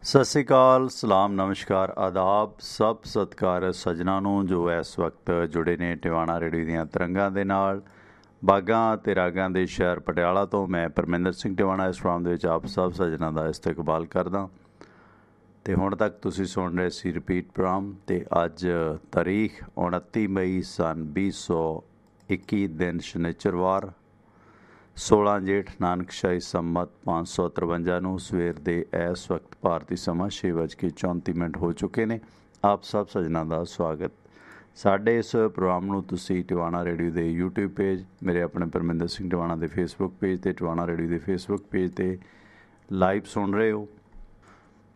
ਸਤਿ ਸ਼੍ਰੀ ਅਕਾਲ, ਸਲਾਮ, ਨਮਸਕਾਰ, ਆਦਾਬ, ਸਭ ਸਤਿਕਾਰ ਸੱਜਣਾਂ ਨੂੰ ਜੋ ਇਸ ਵਕਤ ਜੁੜੇ ਨੇ ਟਿਵਾਣਾ ਰੇਡੀਓ ਦੀਆਂ ਤਰੰਗਾਂ ਦੇ ਨਾਲ। ਬਾਗਾਂ ਤੇ ਰਾਗਾਂ ਦੇ ਸ਼ਹਿਰ ਪਟਿਆਲਾ ਤੋਂ ਮੈਂ ਪਰਮਿੰਦਰ ਸਿੰਘ ਟਿਵਾਣਾ ਇਸ ਪ੍ਰੋਗਰਾਮ ਦੇ ਵਿੱਚ ਆਪ ਸਭ ਸੱਜਣਾਂ ਦਾ ਇਸਤਕਬਾਲ ਕਰਦਾ। ਤੇ ਹੁਣ ਤੱਕ ਤੁਸੀਂ ਸੁਣ ਰਹੇ ਸੀ ਰਿਪੀਟ ਪ੍ਰੋਗਰਾਮ। ਤੇ ਅੱਜ ਤਾਰੀਖ 29 ਮਈ ਸਨ 2021, ਦਿਨ ਸ਼ਨਿਚਰਵਾਰ, 16 ਜੇਠ ਨਾਨਕਸ਼ਾਹੀ ਸੰਮਤ 553 ਨੂੰ ਸਵੇਰ ਦੇ ਇਸ ਵਕਤ ਭਾਰਤੀ ਸਮਾਂ 6:34 ਹੋ ਚੁੱਕੇ ਨੇ। ਆਪ ਸਭ ਸੱਜਣਾਂ ਦਾ ਸਵਾਗਤ। ਸਾਡੇ ਇਸ ਪ੍ਰੋਗਰਾਮ ਨੂੰ ਤੁਸੀਂ ਟਿਵਾਣਾ ਰੇਡੀਓ ਦੇ YouTube ਪੇਜ, ਮੇਰੇ ਆਪਣੇ ਪਰਮਿੰਦਰ ਸਿੰਘ ਟਿਵਾਣਾ ਦੇ ਫੇਸਬੁੱਕ ਪੇਜ ਤੇ ਟਿਵਾਣਾ ਰੇਡੀਓ ਦੇ ਫੇਸਬੁੱਕ ਪੇਜ ਤੇ ਲਾਈਵ ਸੁਣ ਰਹੇ ਹੋ।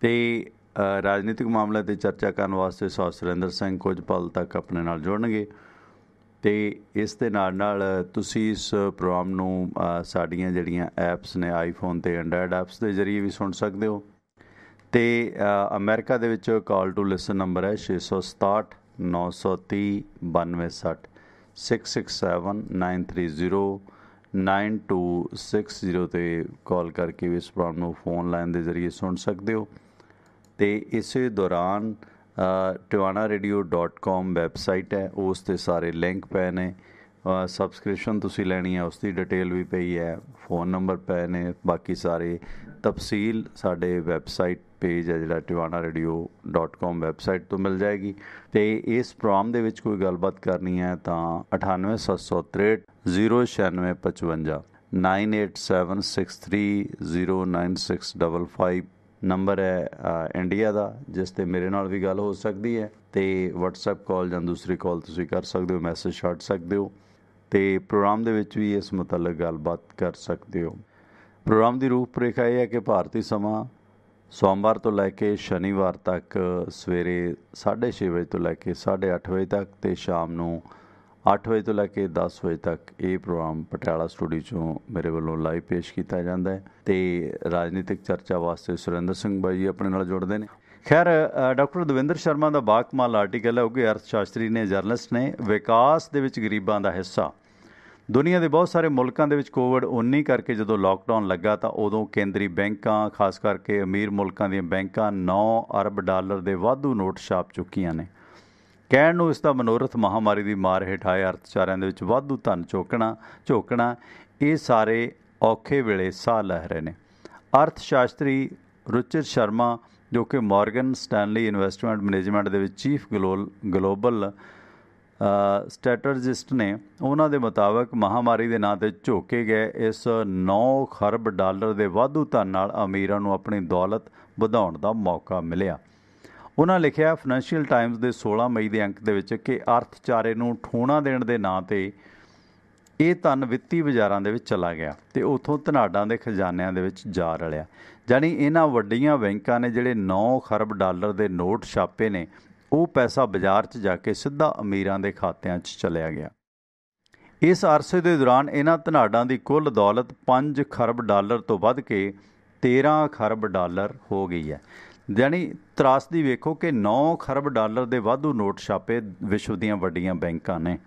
ਤੇ ਰਾਜਨੀਤਿਕ ਮਾਮਲਿਆਂ 'ਤੇ ਚਰਚਾ ਕਰਨ ਵਾਸਤੇ ਸੁਰਿੰਦਰ ਸਿੰਘ ਕੁਝ ਪਲ ਤੱਕ ਆਪਣੇ ਨਾਲ ਜੁੜਨਗੇ। ਅਤੇ ਇਸ ਦੇ ਨਾਲ ਤੁਸੀਂ ਇਸ ਪ੍ਰੋਗਰਾਮ ਨੂੰ ਸਾਡੀਆਂ ਜਿਹੜੀਆਂ ਐਪਸ ਨੇ ਆਈਫੋਨ ਅਤੇ ਐਂਡਰਾਇਡ ਐਪਸ ਦੇ ਜ਼ਰੀਏ ਵੀ ਸੁਣ ਸਕਦੇ ਹੋ। ਅਤੇ ਅਮਰੀਕਾ ਦੇ ਵਿੱਚ ਕਾਲ ਟੂ ਲਿਸਨ ਨੰਬਰ ਹੈ 667 930 9260 667 930 9260 'ਤੇ ਕਾਲ ਕਰਕੇ ਵੀ ਇਸ ਪ੍ਰੋਗਰਾਮ ਨੂੰ ਫੋਨ ਲਾਈਨ ਦੇ ਜ਼ਰੀਏ ਸੁਣ ਸਕਦੇ ਹੋ। ਅਤੇ ਇਸੇ ਦੌਰਾਨ tivanaradio.com ਵੈਬਸਾਈਟ ਹੈ, ਉਸ 'ਤੇ ਸਾਰੇ ਲਿੰਕ ਪਏ ਨੇ। ਸਬਸਕ੍ਰਿਪਸ਼ਨ ਤੁਸੀਂ ਲੈਣੀ ਹੈ ਉਸ ਦੀ ਡਿਟੇਲ ਵੀ ਪਈ ਹੈ, ਫ਼ੋਨ ਨੰਬਰ ਪਏ ਨੇ, ਬਾਕੀ ਸਾਰੇ ਤਫਸੀਲ ਸਾਡੇ ਵੈਬਸਾਈਟ ਪੇਜ ਹੈ ਜਿਹੜਾ tivanaradio.com ਵੈਬਸਾਈਟ ਤੋਂ ਮਿਲ ਜਾਏਗੀ। ਅਤੇ ਇਸ ਪ੍ਰੋਗਰਾਮ ਦੇ ਵਿੱਚ ਕੋਈ ਗੱਲਬਾਤ ਕਰਨੀ ਹੈ ਤਾਂ 98 763 096 55 9876309655 ਨੰਬਰ ਹੈ ਇੰਡੀਆ ਦਾ, ਜਿਸ 'ਤੇ ਮੇਰੇ ਨਾਲ ਵੀ ਗੱਲ ਹੋ ਸਕਦੀ ਹੈ। ਅਤੇ ਵਟਸਐਪ ਕਾਲ ਜਾਂ ਦੂਸਰੀ ਕਾਲ ਤੁਸੀਂ ਕਰ ਸਕਦੇ ਹੋ, ਮੈਸੇਜ ਛੱਡ ਸਕਦੇ ਹੋ ਅਤੇ ਪ੍ਰੋਗਰਾਮ ਦੇ ਵਿੱਚ ਵੀ ਇਸ ਮੁਤਲਕ ਗੱਲਬਾਤ ਕਰ ਸਕਦੇ ਹੋ। ਪ੍ਰੋਗਰਾਮ ਦੀ ਰੂਪ ਰੇਖਾ ਇਹ ਹੈ ਕਿ ਭਾਰਤੀ ਸਮਾਂ ਸੋਮਵਾਰ ਤੋਂ ਲੈ ਕੇ ਸ਼ਨੀਵਾਰ ਤੱਕ ਸਵੇਰੇ 6:30 ਵਜੇ ਤੋਂ ਲੈ ਕੇ 8:30 ਵਜੇ ਤੱਕ ਅਤੇ ਸ਼ਾਮ ਨੂੰ 8 ਵਜੇ ਤੋਂ ਲੈ ਕੇ 10 ਵਜੇ ਤੱਕ ਇਹ ਪ੍ਰੋਗਰਾਮ ਪਟਿਆਲਾ ਸਟੂਡੀਓ 'ਚੋਂ ਮੇਰੇ ਵੱਲੋਂ ਲਾਈਵ ਪੇਸ਼ ਕੀਤਾ ਜਾਂਦਾ ਹੈ। ਅਤੇ ਰਾਜਨੀਤਿਕ ਚਰਚਾ ਵਾਸਤੇ ਸੁਰਿੰਦਰ ਸਿੰਘ ਬਾਈ ਜੀ ਆਪਣੇ ਨਾਲ ਜੁੜਦੇ ਨੇ। ਖੈਰ, ਡਾਕਟਰ ਦਵਿੰਦਰ ਸ਼ਰਮਾ ਦਾ ਬਾਕਮਾਲ ਆਰਟੀਕਲ ਹੈ, ਉਹ ਕਿ ਅਰਥ ਸ਼ਾਸਤਰੀ ਨੇ, ਜਰਨਲਿਸਟ ਨੇ। ਵਿਕਾਸ ਦੇ ਵਿੱਚ ਗਰੀਬਾਂ ਦਾ ਹਿੱਸਾ। ਦੁਨੀਆ ਦੇ ਬਹੁਤ ਸਾਰੇ ਮੁਲਕਾਂ ਦੇ ਵਿੱਚ ਕੋਵਿਡ-19 ਕਰਕੇ ਜਦੋਂ ਲਾਕਡਾਊਨ ਲੱਗਾ ਤਾਂ ਉਦੋਂ ਕੇਂਦਰੀ ਬੈਂਕਾਂ, ਖਾਸ ਕਰਕੇ ਅਮੀਰ ਮੁਲਕਾਂ ਦੀਆਂ ਬੈਂਕਾਂ 9 ਅਰਬ ਡਾਲਰ ਦੇ ਵਾਧੂ ਨੋਟ ਛਾਪ ਚੁੱਕੀਆਂ ਨੇ। ਕਹਿਣ ਨੂੰ ਇਸ ਦਾ ਮਨੋਰਥ ਮਹਾਂਮਾਰੀ ਦੀ ਮਾਰ ਹੇਠ ਆਏ ਅਰਥਚਾਰਿਆਂ ਦੇ ਵਿੱਚ ਵਾਧੂ ਧਨ ਝੋਕਣਾ ਇਹ ਸਾਰੇ ਔਖੇ ਵੇਲੇ ਸਾਹ ਲੈ ਰਹੇ ਨੇ। ਅਰਥ ਸ਼ਾਸਤਰੀ ਰੁਚਿਰ ਸ਼ਰਮਾ, ਜੋ ਕਿ ਮੋਰਗਨ ਸਟੈਨਲੀ ਇਨਵੈਸਟਮੈਂਟ ਮੈਨੇਜਮੈਂਟ ਦੇ ਵਿੱਚ ਚੀਫ ਗਲੋਬਲ ਸਟ੍ਰੈਟਜਿਸਟ ਨੇ, ਉਹਨਾਂ ਦੇ ਮੁਤਾਬਕ ਮਹਾਂਮਾਰੀ ਦੇ ਨਾਂ 'ਤੇ ਝੋਕੇ ਗਏ ਇਸ 9 ਖਰਬ ਡਾਲਰ ਦੇ ਵਾਧੂ ਧਨ ਨਾਲ ਅਮੀਰਾਂ ਨੂੰ ਆਪਣੀ ਦੌਲਤ ਵਧਾਉਣ ਦਾ ਮੌਕਾ ਮਿਲਿਆ। ਉਹਨਾਂ ਲਿਖਿਆ ਫਾਈਨੈਂਸ਼ੀਅਲ ਟਾਈਮਜ਼ ਦੇ 16 ਮਈ ਦੇ ਅੰਕ ਦੇ ਵਿੱਚ ਕਿ ਅਰਥਚਾਰੇ ਨੂੰ ਠੂਣਾ ਦੇਣ ਦੇ ਨਾਂ 'ਤੇ ਇਹ ਧਨ ਵਿੱਤੀ ਬਾਜ਼ਾਰਾਂ ਦੇ ਵਿੱਚ ਚਲਾ ਗਿਆ ਅਤੇ ਉੱਥੋਂ ਧਨਾਡਾਂ ਦੇ ਖਜ਼ਾਨਿਆਂ ਦੇ ਵਿੱਚ ਜਾ ਰਲਿਆ। ਜਾਣੀ ਇਹਨਾਂ ਵੱਡੀਆਂ ਬੈਂਕਾਂ ਨੇ ਜਿਹੜੇ 9 ਖਰਬ ਡਾਲਰ ਦੇ ਨੋਟ ਛਾਪੇ ਨੇ, ਉਹ ਪੈਸਾ ਬਾਜ਼ਾਰ 'ਚ ਜਾ ਕੇ ਸਿੱਧਾ ਅਮੀਰਾਂ ਦੇ ਖਾਤਿਆਂ 'ਚ ਚਲਿਆ ਗਿਆ। ਇਸ ਅਰਸੇ ਦੇ ਦੌਰਾਨ ਇਹਨਾਂ ਧਨਾਡਾਂ ਦੀ ਕੁੱਲ ਦੌਲਤ 5 ਖਰਬ ਡਾਲਰ ਤੋਂ ਵੱਧ ਕੇ 13 ਖਰਬ ਡਾਲਰ ਹੋ ਗਈ ਹੈ। ਜਾਣੀ ਤਰਾਸਦੀ ਵੇਖੋ ਕਿ 9 ਖਰਬ ਡਾਲਰ ਦੇ ਵਾਧੂ ਨੋਟ ਛਾਪੇ ਵਿਸ਼ਵ ਦੀਆਂ ਵੱਡੀਆਂ ਬੈਂਕਾਂ ਨੇ,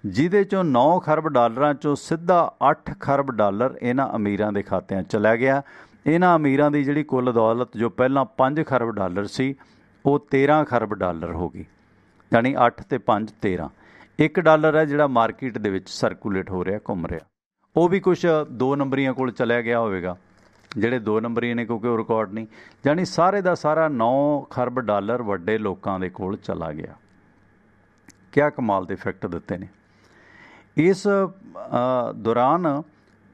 ਜਿਹਦੇ 'ਚੋਂ 9 ਖਰਬ ਡਾਲਰਾਂ 'ਚੋਂ ਸਿੱਧਾ 8 ਖਰਬ ਡਾਲਰ ਇਹਨਾਂ ਅਮੀਰਾਂ ਦੇ ਖਾਤਿਆਂ 'ਚ ਚਲਾ ਗਿਆ। ਇਹਨਾਂ ਅਮੀਰਾਂ ਦੀ ਜਿਹੜੀ ਕੁੱਲ ਦੌਲਤ ਜੋ ਪਹਿਲਾਂ 5 ਖਰਬ ਡਾਲਰ ਸੀ, ਉਹ 13 ਖਰਬ ਡਾਲਰ ਹੋ ਗਈ। ਜਾਣੀ 8 ਅਤੇ 5 13। 1 ਡਾਲਰ ਹੈ ਜਿਹੜਾ ਮਾਰਕੀਟ ਦੇ ਵਿੱਚ ਸਰਕੂਲੇਟ ਹੋ ਰਿਹਾ, ਘੁੰਮ ਰਿਹਾ, ਉਹ ਵੀ ਕੁਛ 2 ਨੰਬਰੀਆਂ ਕੋਲ ਚਲਿਆ ਗਿਆ ਹੋਵੇਗਾ, ਜਿਹੜੇ 2 ਨੰਬਰੀ ਨੇ, ਕਿਉਂਕਿ ਉਹ ਰਿਕਾਰਡ ਨਹੀਂ। ਜਾਣੀ ਸਾਰੇ ਦਾ ਸਾਰਾ 9 ਖਰਬ ਡਾਲਰ ਵੱਡੇ ਲੋਕਾਂ ਦੇ ਕੋਲ ਚਲਾ ਗਿਆ। ਕਿਆ ਕਮਾਲ ਦੇ ਇਫੈਕਟ ਦਿੱਤੇ ਨੇ। ਇਸ ਦੌਰਾਨ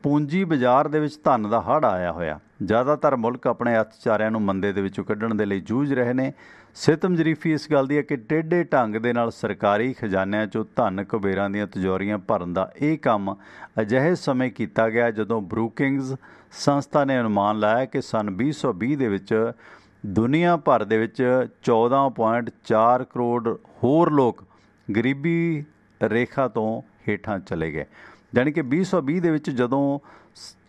ਪੂੰਜੀ ਬਾਜ਼ਾਰ ਦੇ ਵਿੱਚ ਧਨ ਦਾ ਹੜ੍ਹ ਆਇਆ ਹੋਇਆ। ਜ਼ਿਆਦਾਤਰ ਮੁਲਕ ਆਪਣੇ ਅਰਥਚਾਰਿਆਂ ਨੂੰ ਮੰਦੇ ਦੇ ਵਿੱਚੋਂ ਕੱਢਣ ਦੇ ਲਈ ਜੂਝ ਰਹੇ ਨੇ। ਸਿਤਮਜਰੀਫੀ ਇਸ ਗੱਲ ਦੀ ਹੈ ਕਿ ਟੇਢੇ ਢੰਗ ਦੇ ਨਾਲ ਸਰਕਾਰੀ ਖਜ਼ਾਨਿਆਂ 'ਚੋਂ ਧਨ ਕੁਬੇਰਾਂ ਦੀਆਂ ਤਿਜੋਰੀਆਂ ਭਰਨ ਦਾ ਇਹ ਕੰਮ ਅਜਿਹੇ ਸਮੇਂ ਕੀਤਾ ਗਿਆ ਜਦੋਂ ਬਰੂਕਿੰਗਜ਼ ਸੰਸਥਾ ਨੇ ਅਨੁਮਾਨ ਲਾਇਆ ਕਿ ਸਨ 2020 ਦੇ ਵਿੱਚ ਦੁਨੀਆ ਭਰ ਦੇ ਵਿੱਚ 14.4 ਕਰੋੜ ਹੋਰ ਲੋਕ ਗਰੀਬੀ ਰੇਖਾ ਤੋਂ ਹੇਠਾਂ ਚਲੇ ਗਏ। ਜਾਣੀ ਕਿ 2020 ਦੇ ਵਿੱਚ ਜਦੋਂ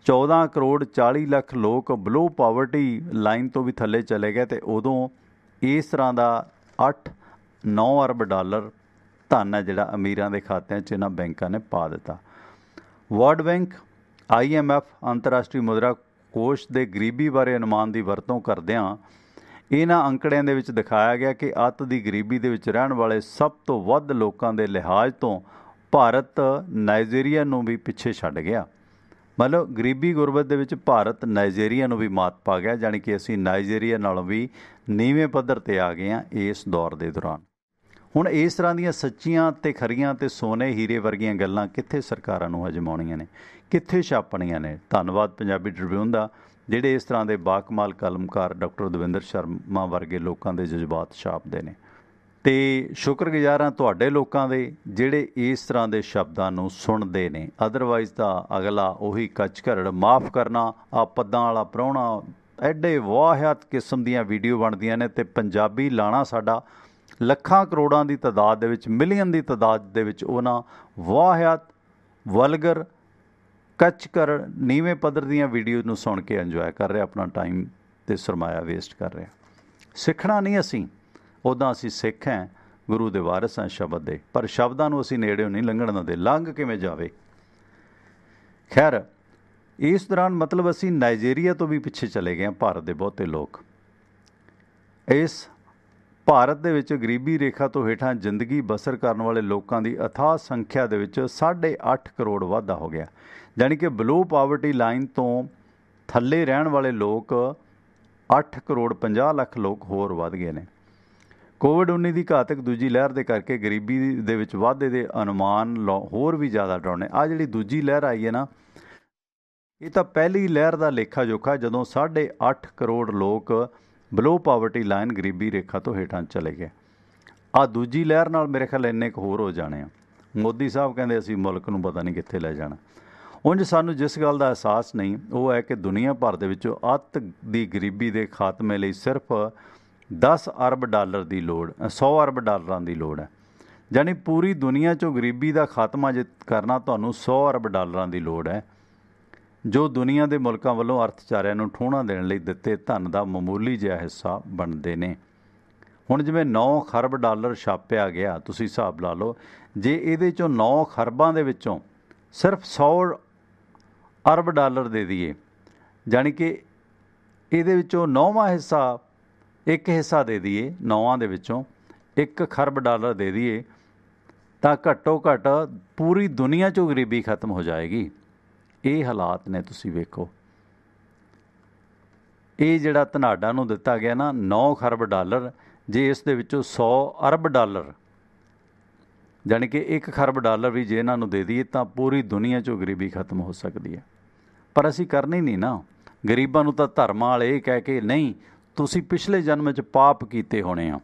14 ਕਰੋੜ 40 ਲੱਖ ਲੋਕ ਬਲੋ ਪਾਵਰਟੀ ਲਾਈਨ ਤੋਂ ਵੀ ਥੱਲੇ ਚਲੇ ਗਏ, ਅਤੇ ਉਦੋਂ ਇਸ ਤਰ੍ਹਾਂ ਦਾ 8-9 ਅਰਬ ਡਾਲਰ ਧਨ ਹੈ ਜਿਹੜਾ ਅਮੀਰਾਂ ਦੇ ਖਾਤਿਆਂ 'ਚ ਇਹਨਾਂ ਬੈਂਕਾਂ ਨੇ ਪਾ ਦਿੱਤਾ। ਵਰਲਡ ਬੈਂਕ, IMF ਅੰਤਰਰਾਸ਼ਟਰੀ ਮੁਦਰਾ ਕੋਸ਼ ਦੇ ਗਰੀਬੀ ਬਾਰੇ ਅਨੁਮਾਨ ਦੀ ਵਰਤੋਂ ਕਰਦਿਆਂ ਇਹਨਾਂ ਅੰਕੜਿਆਂ ਦੇ ਵਿੱਚ ਦਿਖਾਇਆ ਗਿਆ ਕਿ ਅੱਤ ਦੀ ਗਰੀਬੀ ਦੇ ਵਿੱਚ ਰਹਿਣ ਵਾਲੇ ਸਭ ਤੋਂ ਵੱਧ ਲੋਕਾਂ ਦੇ ਲਿਹਾਜ਼ ਤੋਂ ਭਾਰਤ ਨਾਈਜੀਰੀਆ ਨੂੰ ਵੀ ਪਿੱਛੇ ਛੱਡ ਗਿਆ। ਮਤਲਬ ਗਰੀਬੀ ਗੁਰਬਤ ਦੇ ਵਿੱਚ ਭਾਰਤ ਨਾਈਜੀਰੀਆ ਨੂੰ ਵੀ ਮਾਤ ਪਾ ਗਿਆ, ਜਾਣੀ ਕਿ ਅਸੀਂ ਨਾਈਜੀਰੀਆ ਨਾਲੋਂ ਵੀ ਨੀਵੇਂ ਪੱਧਰ 'ਤੇ ਆ ਗਏ ਹਾਂ ਇਸ ਦੌਰ ਦੇ ਦੌਰਾਨ। ਹੁਣ ਇਸ ਤਰ੍ਹਾਂ ਦੀਆਂ ਸੱਚੀਆਂ ਤੇ ਖਰੀਆਂ ਤੇ ਸੋਨੇ ਹੀਰੇ ਵਰਗੀਆਂ ਗੱਲਾਂ ਕਿੱਥੇ ਸਰਕਾਰਾਂ ਨੂੰ ਹਜਮਾਉਣੀਆਂ ਨੇ, ਕਿੱਥੇ ਛਾਪਣੀਆਂ ਨੇ। ਧੰਨਵਾਦ ਪੰਜਾਬੀ ਟ੍ਰਿਬਿਊਨ ਦਾ, ਜਿਹੜੇ ਇਸ ਤਰ੍ਹਾਂ ਦੇ ਬਾਕਮਾਲ ਕਲਮਕਾਰ ਡਾਕਟਰ ਦਵਿੰਦਰ ਸ਼ਰਮਾ ਵਰਗੇ ਲੋਕਾਂ ਦੇ ਜਜ਼ਬਾਤ ਛਾਪਦੇ ਨੇ। ਅਤੇ ਸ਼ੁਕਰਗੁਜ਼ਾਰ ਹਾਂ ਤੁਹਾਡੇ ਲੋਕਾਂ ਦੇ ਜਿਹੜੇ ਇਸ ਤਰ੍ਹਾਂ ਦੇ ਸ਼ਬਦਾਂ ਨੂੰ ਸੁਣਦੇ ਨੇ। ਅਦਰਵਾਈਜ਼ ਤਾਂ ਅਗਲਾ ਉਹੀ ਕੱਚ ਘਰੜ, ਮਾफ़ ਕਰਨਾ, ਆ ਪੱਦਾਂ ਵਾਲਾ ਪ੍ਰਾਹੁਣਾ, ਐਡੇ ਵਾਹਿਆਤ ਕਿਸਮ ਦੀਆਂ ਵੀਡੀਓ ਬਣਦੀਆਂ ਨੇ ਅਤੇ ਪੰਜਾਬੀ ਲਾਣਾ ਸਾਡਾ ਲੱਖਾਂ ਕਰੋੜਾਂ ਦੀ ਤਾਦਾਦ ਦੇ ਵਿੱਚ, ਮਿਲੀਅਨ ਦੀ ਤਾਦਾਦ ਦੇ ਵਿੱਚ ਉਹਨਾਂ ਵਾਹਿਆਤ, ਵਲਗਰ, ਕੱਚ ਘਰੜ, ਨੀਵੇਂ ਪੱਧਰ ਦੀਆਂ ਵੀਡੀਓ ਨੂੰ ਸੁਣ ਕੇ ਇੰਜੋਏ ਕਰ ਰਿਹਾ, ਆਪਣਾ ਟਾਈਮ ਅਤੇ ਸਰਮਾਇਆ ਵੇਸਟ ਕਰ ਰਿਹਾ। ਸਿੱਖਣਾ ਨਹੀਂ ਅਸੀਂ, ਉੱਦਾਂ ਅਸੀਂ ਸਿੱਖ ਹਾਂ, ਗੁਰੂ ਦੇ ਵਾਰਿਸ ਹਾਂ ਸ਼ਬਦ ਦੇ, ਪਰ ਸ਼ਬਦਾਂ ਨੂੰ ਅਸੀਂ ਨੇੜਿਓਂ ਨਹੀਂ ਲੰਘਣ ਦਿੰਦੇ, ਲੰਘ ਕਿਵੇਂ ਜਾਵੇ। ਖੈਰ, ਇਸ ਦੌਰਾਨ ਮਤਲਬ ਅਸੀਂ ਨਾਈਜੀਰੀਆ ਤੋਂ ਵੀ ਪਿੱਛੇ ਚਲੇ ਗਏ ਹਾਂ। ਭਾਰਤ ਦੇ ਬਹੁਤੇ ਲੋਕ, ਇਸ ਭਾਰਤ ਦੇ ਵਿੱਚ ਗਰੀਬੀ ਰੇਖਾ ਤੋਂ ਹੇਠਾਂ ਜ਼ਿੰਦਗੀ ਬਸਰ ਕਰਨ ਵਾਲੇ ਲੋਕਾਂ ਦੀ ਅਥਾਹ ਸੰਖਿਆ ਦੇ ਵਿੱਚ 8.5 ਕਰੋੜ ਵਾਧਾ ਹੋ ਗਿਆ, ਜਾਣੀ ਕਿ ਬਲੋ ਪਾਵਰਟੀ ਲਾਈਨ ਤੋਂ ਥੱਲੇ ਰਹਿਣ ਵਾਲੇ ਲੋਕ 8 ਕਰੋੜ 50 ਲੱਖ ਲੋਕ ਹੋਰ ਵੱਧ ਗਏ ਨੇ। ਕੋਵਿਡ-19 ਦੀ ਘਾਤਕ ਦੂਜੀ ਲਹਿਰ ਦੇ ਕਰਕੇ ਗਰੀਬੀ ਦੇ ਵਿੱਚ ਵਾਧੇ ਦੇ ਅਨੁਮਾਨ ਹੋਰ ਵੀ ਜ਼ਿਆਦਾ ਡਰਾਉਣੇ। ਆਹ ਜਿਹੜੀ ਦੂਜੀ ਲਹਿਰ ਆਈ ਹੈ ਨਾ, ਇਹ ਤਾਂ ਪਹਿਲੀ ਲਹਿਰ ਦਾ ਲੇਖਾ ਜੋਖਾ, ਜਦੋਂ 8.5 ਕਰੋੜ ਲੋਕ ਬਲੋ ਪਾਵਰਟੀ ਲਾਈਨ ਗਰੀਬੀ ਰੇਖਾ ਤੋਂ ਹੇਠਾਂ ਚਲੇ ਗਏ। ਆਹ ਦੂਜੀ ਲਹਿਰ ਨਾਲ ਮੇਰੇ ਖਿਆਲ ਇੰਨੇ ਕੁ ਹੋਰ ਹੋ ਜਾਣੇ ਆ। ਮੋਦੀ ਸਾਹਿਬ ਕਹਿੰਦੇ ਅਸੀਂ ਮੁਲਕ ਨੂੰ ਪਤਾ ਨਹੀਂ ਕਿੱਥੇ ਲੈ ਜਾਣਾ। ਉਂਝ ਸਾਨੂੰ ਜਿਸ ਗੱਲ ਦਾ ਅਹਿਸਾਸ ਨਹੀਂ, ਉਹ ਹੈ ਕਿ ਦੁਨੀਆ ਭਰ ਦੇ ਵਿੱਚੋਂ ਅੱਤ ਦੀ ਗਰੀਬੀ ਦੇ ਖਾਤਮੇ ਲਈ ਸਿਰਫ 10 ਅਰਬ ਡਾਲਰ ਦੀ ਲੋੜ, 100 ਅਰਬ ਡਾਲਰਾਂ ਦੀ ਲੋੜ ਹੈ। ਜਾਣੀ ਪੂਰੀ ਦੁਨੀਆ 'ਚੋਂ ਗਰੀਬੀ ਦਾ ਖਾਤਮਾ ਜੇ ਕਰਨਾ, ਤੁਹਾਨੂੰ 100 ਅਰਬ ਡਾਲਰਾਂ ਦੀ ਲੋੜ ਹੈ, ਜੋ ਦੁਨੀਆ ਦੇ ਮੁਲਕਾਂ ਵੱਲੋਂ ਅਰਥਚਾਰਿਆਂ ਨੂੰ ਠੂਣਾ ਦੇਣ ਲਈ ਦਿੱਤੇ ਧਨ ਦਾ ਮਾਮੂਲੀ ਜਿਹਾ ਹਿੱਸਾ ਬਣਦੇ ਨੇ। ਹੁਣ ਜਿਵੇਂ 9 ਖਰਬ ਡਾਲਰ ਛਾਪਿਆ ਗਿਆ, ਤੁਸੀਂ ਹਿਸਾਬ ਲਾ ਲਓ, ਜੇ ਇਹਦੇ 'ਚੋਂ 9 ਖਰਬਾਂ ਦੇ ਵਿੱਚੋਂ ਸਿਰਫ 100 ਅਰਬ ਡਾਲਰ ਦੇ ਦਈਏ, ਜਾਣੀ ਕਿ ਇਹਦੇ ਵਿੱਚੋਂ 9ਵਾਂ ਹਿੱਸਾ, ਇੱਕ ਹਿੱਸਾ ਦੇ ਦਈਏ 9 ਦੇ ਵਿੱਚੋਂ 1 ਖਰਬ ਡਾਲਰ ਦੇ ਦਈਏ, ਤਾਂ ਘੱਟੋ ਘੱਟ ਪੂਰੀ ਦੁਨੀਆ 'ਚੋਂ ਗਰੀਬੀ ਖਤਮ ਹੋ ਜਾਏਗੀ। ਇਹ ਹਾਲਾਤ ਨੇ, ਤੁਸੀਂ ਵੇਖੋ। ਇਹ ਜਿਹੜਾ ਧਨਾਡਾ ਨੂੰ ਦਿੱਤਾ ਗਿਆ ਨਾ 9 ਖਰਬ ਡਾਲਰ, ਜੇ ਇਸ ਦੇ ਵਿੱਚੋਂ 100 ਅਰਬ ਡਾਲਰ, ਜਾਣੀ ਕਿ 1 ਖਰਬ ਡਾਲਰ ਵੀ ਜੇ ਇਹਨਾਂ ਨੂੰ ਦੇ ਦਈਏ ਤਾਂ ਪੂਰੀ ਦੁਨੀਆ 'ਚੋਂ ਗਰੀਬੀ ਖਤਮ ਹੋ ਸਕਦੀ ਹੈ। ਪਰ ਅਸੀਂ ਕਰਨੀ ਨਹੀਂ ਨਾ। ਗਰੀਬਾਂ ਨੂੰ ਤਾਂ ਧਰਮਾਂ ਵਾਲੇ ਇਹ ਕਹਿ ਕੇ, ਨਹੀਂ ਤੁਸੀਂ ਪਿਛਲੇ ਜਨਮ 'ਚ ਪਾਪ ਕੀਤੇ ਹੋਣੇ ਆ,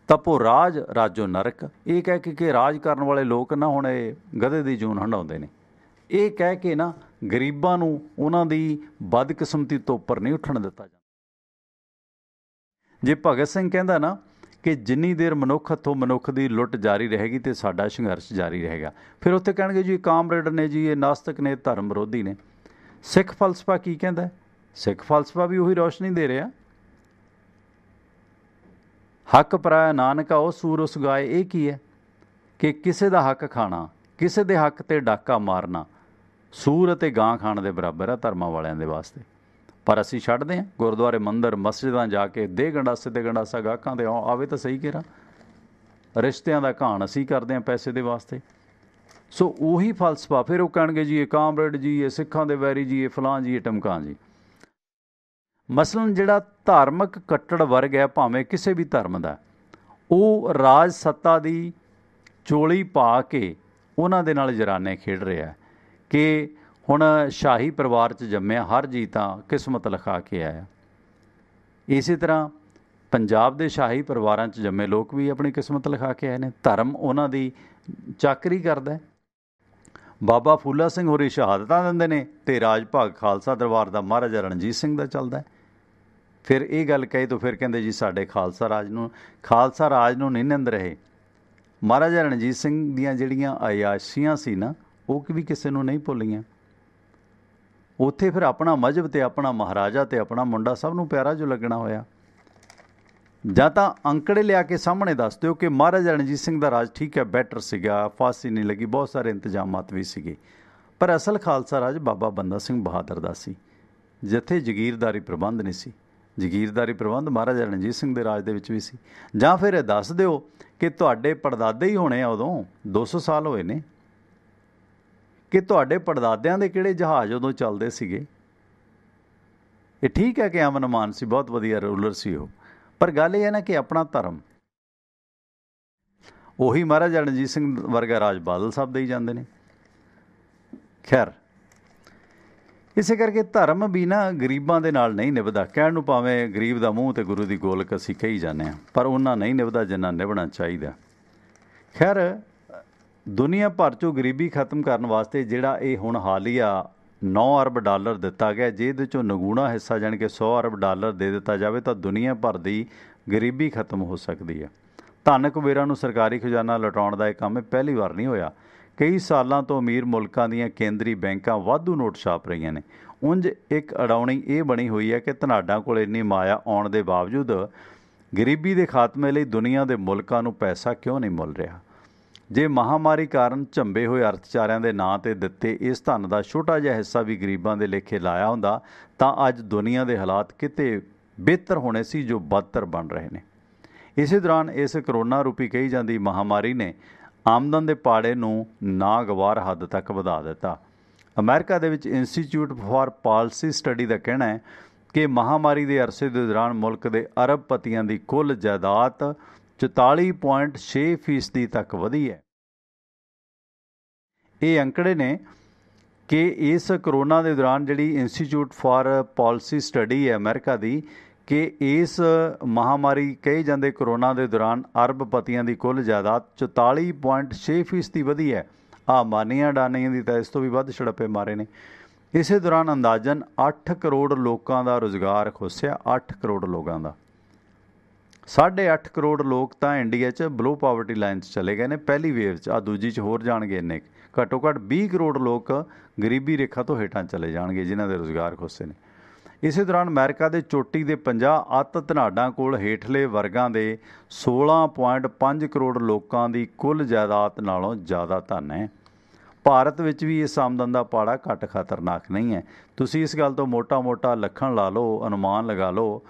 ਤਪੋ ਰਾਜ ਰਾਜੋ ਨਰਕ, ਇਹ ਕਹਿ ਕੇ ਕਿ ਰਾਜ ਕਰਨ ਵਾਲੇ ਲੋਕ ਨਾ ਹੁਣ ਇਹ ਗਧੇ ਦੀ ਜੂਨ ਹੰਡਾਉਂਦੇ ਨੇ, ਇਹ ਕਹਿ ਕੇ ਨਾ ਗਰੀਬਾਂ ਨੂੰ ਉਹਨਾਂ ਦੀ ਬਦਕਿਸਮਤੀ ਤੋਂ ਉੱਪਰ ਨਹੀਂ ਉੱਠਣ ਦਿੱਤਾ ਜਾਂਦਾ। ਜੇ ਭਗਤ ਸਿੰਘ ਕਹਿੰਦਾ ਨਾ ਕਿ ਜਿੰਨੀ ਦੇਰ ਮਨੁੱਖ ਹੱਥੋਂ ਮਨੁੱਖ ਦੀ ਲੁੱਟ ਜਾਰੀ ਰਹੇਗੀ ਤੇ ਸਾਡਾ ਸੰਘਰਸ਼ ਜਾਰੀ ਰਹੇਗਾ, ਫਿਰ ਉੱਥੇ ਕਹਿਣਗੇ ਜੀ ਇਹ ਕਾਮਰੇਡ ਨੇ, ਜੀ ਇਹ ਨਾਸਤਕ ਨੇ, ਧਰਮ ਵਿਰੋਧੀ ਨੇ। ਸਿੱਖ ਫਲਸਫਾ ਕੀ ਕਹਿੰਦਾ? ਸਿੱਖ ਫਲਸਫਾ ਵੀ ਉਹੀ ਰੌਸ਼ਨੀ ਦੇ ਰਿਹਾ। ਹੱਕ ਪਰਾਇਆ ਨਾਨਕਾ ਉਹ ਸੂਰ ਉਸ ਗਾਏ। ਇਹ ਕੀ ਹੈ ਕਿ ਕਿਸੇ ਦਾ ਹੱਕ ਖਾਣਾ, ਕਿਸੇ ਦੇ ਹੱਕ 'ਤੇ ਡਾਕਾ ਮਾਰਨਾ ਸੂਰ ਅਤੇ ਗਾਂ ਖਾਣ ਦੇ ਬਰਾਬਰ ਹੈ ਧਰਮਾਂ ਵਾਲਿਆਂ ਦੇ ਵਾਸਤੇ। ਪਰ ਅਸੀਂ ਛੱਡਦੇ ਹਾਂ। ਗੁਰਦੁਆਰੇ, ਮੰਦਰ, ਮਸਜਿਦਾਂ ਜਾ ਕੇ ਦੇ ਗੰਡਾਸੇ ਤੇ ਗੰਡਾਸਾ ਗਾਹਕਾਂ ਦੇ ਆਵੇ ਤਾਂ ਸਹੀ ਕਿਹਾ। ਰਿਸ਼ਤਿਆਂ ਦਾ ਘਾਣ ਅਸੀਂ ਕਰਦੇ ਹਾਂ ਪੈਸੇ ਦੇ ਵਾਸਤੇ। ਸੋ ਉਹੀ ਫਲਸਫਾ ਫਿਰ ਉਹ ਕਹਿਣਗੇ ਜੀ ਇਹ ਕਾਮਰੇਡ, ਜੀ ਇਹ ਸਿੱਖਾਂ ਦੇ ਵੈਰੀ, ਜੀ ਇਹ ਫਲਾਂ, ਜੀ ਇਹ ਟਮਕਾਂ ਜੀ। ਮਸਲਨ ਜਿਹੜਾ ਧਾਰਮਿਕ ਕੱਟੜ ਵਰਗ ਹੈ, ਭਾਵੇਂ ਕਿਸੇ ਵੀ ਧਰਮ ਦਾ, ਉਹ ਰਾਜ ਸੱਤਾ ਦੀ ਚੋਲੀ ਪਾ ਕੇ ਉਹਨਾਂ ਦੇ ਨਾਲ ਜਰਾਨੇ ਖੇਡ ਰਿਹਾ ਕਿ ਹੁਣ ਸ਼ਾਹੀ ਪਰਿਵਾਰ 'ਚ ਜੰਮਿਆ ਹਰ ਜੀ ਤਾਂ ਕਿਸਮਤ ਲਿਖਾ ਕੇ ਆਇਆ। ਇਸੇ ਤਰ੍ਹਾਂ ਪੰਜਾਬ ਦੇ ਸ਼ਾਹੀ ਪਰਿਵਾਰਾਂ 'ਚ ਜੰਮੇ ਲੋਕ ਵੀ ਆਪਣੀ ਕਿਸਮਤ ਲਿਖਾ ਕੇ ਆਏ ਨੇ। ਧਰਮ ਉਹਨਾਂ ਦੀ ਚਾਕਰੀ ਕਰਦਾ। ਬਾਬਾ ਫੂਲਾ ਸਿੰਘ ਹੋਰੀ ਸ਼ਹਾਦਤਾਂ ਦਿੰਦੇ ਨੇ ਅਤੇ ਰਾਜ ਭਾਗ ਖਾਲਸਾ ਦਰਬਾਰ ਦਾ ਮਹਾਰਾਜਾ ਰਣਜੀਤ ਸਿੰਘ ਦਾ ਚੱਲਦਾ। ਫਿਰ ਇਹ ਗੱਲ ਕਹੇ ਤਾਂ ਫਿਰ ਕਹਿੰਦੇ ਜੀ ਸਾਡੇ ਖਾਲਸਾ ਰਾਜ ਨੂੰ ਨਹੀਂ ਨਿੰਦ ਰਹੇ। ਮਹਾਰਾਜਾ ਰਣਜੀਤ ਸਿੰਘ ਦੀਆਂ ਜਿਹੜੀਆਂ ਅਯਾਸ਼ੀਆਂ ਸੀ ਨਾ, ਉਹ ਵੀ ਕਿਸੇ ਨੂੰ ਨਹੀਂ ਭੁੱਲੀਆਂ। ਉੱਥੇ ਫਿਰ ਆਪਣਾ ਮਜ਼ਹਬ ਅਤੇ ਆਪਣਾ ਮਹਾਰਾਜਾ ਅਤੇ ਆਪਣਾ ਮੁੰਡਾ ਸਭ ਨੂੰ ਪਿਆਰਾ ਜੋ ਲੱਗਣਾ ਹੋਇਆ। ਜਾਂ ਤਾਂ ਅੰਕੜੇ ਲਿਆ ਕੇ ਸਾਹਮਣੇ ਦੱਸ ਦਿਓ ਕਿ ਮਹਾਰਾਜਾ ਰਣਜੀਤ ਸਿੰਘ ਦਾ ਰਾਜ ਠੀਕ ਹੈ, ਬੈਟਰ ਸੀਗਾ, ਫਾਂਸੀ ਨਹੀਂ ਲੱਗੀ, ਬਹੁਤ ਸਾਰੇ ਇੰਤਜ਼ਾਮਾਤ ਵੀ ਸੀਗੇ, ਪਰ ਅਸਲ ਖਾਲਸਾ ਰਾਜ ਬਾਬਾ ਬੰਦਾ ਸਿੰਘ ਬਹਾਦਰ ਦਾ ਸੀ, ਜਿੱਥੇ ਜਗੀਰਦਾਰੀ ਪ੍ਰਬੰਧ ਨਹੀਂ ਸੀ, ਜਗੀਰਦਾਰੀ ਪ੍ਰਬੰਧ ਮਹਾਰਾਜਾ ਰਣਜੀਤ ਸਿੰਘ ਦੇ ਰਾਜ ਦੇ ਵਿੱਚ ਵੀ ਸੀ। ਜਾਂ ਫਿਰ ਇਹ ਦੱਸ ਦਿਓ ਕਿ ਤੁਹਾਡੇ ਪੜਦਾਦੇ ਹੀ ਹੋਣੇ ਆ ਉਦੋਂ, 200 ਸਾਲ ਹੋਏ ਨੇ, ਕਿ ਤੁਹਾਡੇ ਪੜਦਾਦਿਆਂ ਦੇ ਕਿਹੜੇ ਜਹਾਜ਼ ਉਦੋਂ ਚੱਲਦੇ ਸੀਗੇ। ਇਹ ਠੀਕ ਹੈ ਕਿ ਅਮਨ ਮਾਨ ਸੀ, ਬਹੁਤ ਵਧੀਆ ਰੂਲਰ ਸੀ ਉਹ, ਪਰ ਗੱਲ ਇਹ ਹੈ ਨਾ ਕਿ ਆਪਣਾ ਧਰਮ ਉਹੀ ਮਹਾਰਾਜਾ ਰਣਜੀਤ ਸਿੰਘ ਵਰਗਾ ਰਾਜ ਬਾਦਲ ਸਾਹਿਬ ਦੇਈ ਜਾਂਦੇ ਨੇ। ਖੈਰ, ਇਸੇ ਕਰਕੇ ਧਰਮ ਵੀ ਨਾ ਗਰੀਬਾਂ ਦੇ ਨਾਲ ਨਹੀਂ ਨਿਭਦਾ। ਕਹਿਣ ਨੂੰ ਭਾਵੇਂ ਗਰੀਬ ਦਾ ਮੂੰਹ ਤੇ ਗੁਰੂ ਦੀ ਗੋਲਕ ਅਸੀਂ ਕਹੀ ਜਾਂਦੇ ਹਾਂ, ਪਰ ਉਹਨਾਂ ਨਹੀਂ ਨਿਭਦਾ ਜਿੰਨਾ ਨਿਭਣਾ ਚਾਹੀਦਾ। ਖੈਰ, ਦੁਨੀਆ ਭਰ 'ਚੋਂ ਗਰੀਬੀ ਖਤਮ ਕਰਨ ਵਾਸਤੇ ਜਿਹੜਾ ਇਹ ਹੁਣ ਹਾਲੀਆ 9 ਅਰਬ ਡਾਲਰ ਦਿੱਤਾ ਗਿਆ, ਜੇ ਇਹਦੇ 'ਚੋਂ ਨਗੂਣਾ ਹਿੱਸਾ ਜਾਣੀ ਕਿ 100 ਅਰਬ ਡਾਲਰ ਦੇ ਦਿੱਤਾ ਜਾਵੇ ਤਾਂ ਦੁਨੀਆ ਭਰ ਦੀ ਗਰੀਬੀ ਖਤਮ ਹੋ ਸਕਦੀ ਹੈ। ਧਨ ਕੁਬੇਰਾਂ ਨੂੰ ਸਰਕਾਰੀ ਖਜ਼ਾਨਾ ਲੁਟਾਉਣ ਦਾ ਇਹ ਕੰਮ ਪਹਿਲੀ ਵਾਰ ਨਹੀਂ ਹੋਇਆ। ਕਈ ਸਾਲਾਂ ਤੋਂ ਅਮੀਰ ਮੁਲਕਾਂ ਦੀਆਂ ਕੇਂਦਰੀ ਬੈਂਕਾਂ ਵਾਧੂ ਨੋਟ ਛਾਪ ਰਹੀਆਂ ਨੇ। ਉਂਝ ਇੱਕ ਅਡਾਉਣੀ ਇਹ ਬਣੀ ਹੋਈ ਹੈ ਕਿ ਧਨਾਡਾਂ ਕੋਲ ਇੰਨੀ ਮਾਇਆ ਆਉਣ ਦੇ ਬਾਵਜੂਦ ਗਰੀਬੀ ਦੇ ਖਾਤਮੇ ਲਈ ਦੁਨੀਆ ਦੇ ਮੁਲਕਾਂ ਨੂੰ ਪੈਸਾ ਕਿਉਂ ਨਹੀਂ ਮਿਲ ਰਿਹਾ। ਜੇ ਮਹਾਮਾਰੀ ਕਾਰਨ ਝੰਬੇ ਹੋਏ ਅਰਥਚਾਰਿਆਂ ਦੇ ਨਾਂ 'ਤੇ ਦਿੱਤੇ ਇਸ ਧਨ ਦਾ ਛੋਟਾ ਜਿਹਾ ਹਿੱਸਾ ਵੀ ਗਰੀਬਾਂ ਦੇ ਲੇਖੇ ਲਾਇਆ ਹੁੰਦਾ ਤਾਂ ਅੱਜ ਦੁਨੀਆ ਦੇ ਹਾਲਾਤ ਕਿਤੇ ਬਿਹਤਰ ਹੋਣੇ ਸੀ, ਜੋ ਬਦਤਰ ਬਣ ਰਹੇ ਨੇ। ਇਸੇ ਦੌਰਾਨ ਇਸ ਕਰੋਨਾ ਰੂਪੀ ਕਹੀ ਜਾਂਦੀ ਮਹਾਮਾਰੀ ਨੇ ਆਮਦਨ ਦੇ ਪਾੜੇ ਨੂੰ ਨਾਗਵਾਰ ਹੱਦ ਤੱਕ ਵਧਾ ਦਿੱਤਾ। ਅਮਰੀਕਾ ਦੇ ਵਿੱਚ ਇੰਸਟੀਚਿਊਟ ਫਾਰ ਪਾਲਿਸੀ ਸਟੱਡੀ ਦਾ ਕਹਿਣਾ ਹੈ ਕਿ ਮਹਾਮਾਰੀ ਦੇ ਅਰਸੇ ਦੇ ਦੌਰਾਨ ਮੁਲਕ ਦੇ ਅਰਬਪਤੀਆਂ ਦੀ ਕੁੱਲ ਜਾਇਦਾਦ 44.6% ਤੱਕ ਵਧੀ ਹੈ। ਇਹ ਅੰਕੜੇ ਨੇ ਕਿ ਇਸ ਕਰੋਨਾ ਦੇ ਦੌਰਾਨ ਜਿਹੜੀ ਇੰਸਟੀਚਿਊਟ ਫਾਰ ਪਾਲਿਸੀ ਸਟੱਡੀ ਹੈ ਅਮਰੀਕਾ ਦੀ, ਕਿ ਇਸ ਮਹਾਮਾਰੀ ਕਹੇ ਜਾਂਦੇ ਕਰੋਨਾ ਦੇ ਦੌਰਾਨ ਅਰਬਪਤੀਆਂ ਦੀ ਕੁੱਲ ਜਾਇਦਾਦ 44.6% ਵਧੀ ਹੈ। ਮਾਨੀਆਂ ਡਾਨੀਆਂ ਦੀ ਤਾਂ ਇਸ ਤੋਂ ਵੀ ਵੱਧ ਛੜੱਪੇ ਮਾਰੇ ਨੇ। ਇਸੇ ਦੌਰਾਨ ਅੰਦਾਜ਼ਨ 8 ਕਰੋੜ ਲੋਕਾਂ ਦਾ ਰੁਜ਼ਗਾਰ ਖੁੱਸਿਆ। 8 ਕਰੋੜ ਲੋਕਾਂ ਦਾ, 8.5 ਕਰੋੜ ਲੋਕ ਤਾਂ ਇੰਡੀਆ 'ਚ ਬਲੋ ਪਾਵਰਟੀ ਲਾਈਨ 'ਚ ਚਲੇ ਗਏ ਨੇ ਪਹਿਲੀ ਵੇਵ 'ਚ। ਦੂਜੀ 'ਚ ਹੋਰ ਜਾਣਗੇ ਇੰਨੇ, ਘੱਟੋ ਘੱਟ 20 ਕਰੋੜ ਲੋਕ ਗਰੀਬੀ ਰੇਖਾ ਤੋਂ ਹੇਠਾਂ ਚਲੇ ਜਾਣਗੇ ਜਿਨ੍ਹਾਂ ਦੇ ਰੁਜ਼ਗਾਰ ਖੁੱਸੇ ਨੇ। ਇਸੇ ਦੌਰਾਨ ਅਮਰੀਕਾ ਦੇ ਚੋਟੀ ਦੇ 50 ਅੱਤ ਧਨਾਡਾਂ ਕੋਲ ਹੇਠਲੇ ਵਰਗਾਂ ਦੇ 16.5 ਕਰੋੜ ਲੋਕਾਂ ਦੀ ਕੁੱਲ ਜਾਇਦਾਦ ਨਾਲੋਂ ਜ਼ਿਆਦਾ ਧਨ ਹੈ। ਭਾਰਤ ਵਿੱਚ ਵੀ ਇਸ ਆਮਦਨ ਦਾ ਪਾੜਾ ਘੱਟ ਖਤਰਨਾਕ ਨਹੀਂ ਹੈ। ਤੁਸੀਂ ਇਸ ਗੱਲ ਤੋਂ ਮੋਟਾ ਲੱਖਣ ਲਾ ਲਓ, ਅਨੁਮਾਨ ਲਗਾ ਲਓ,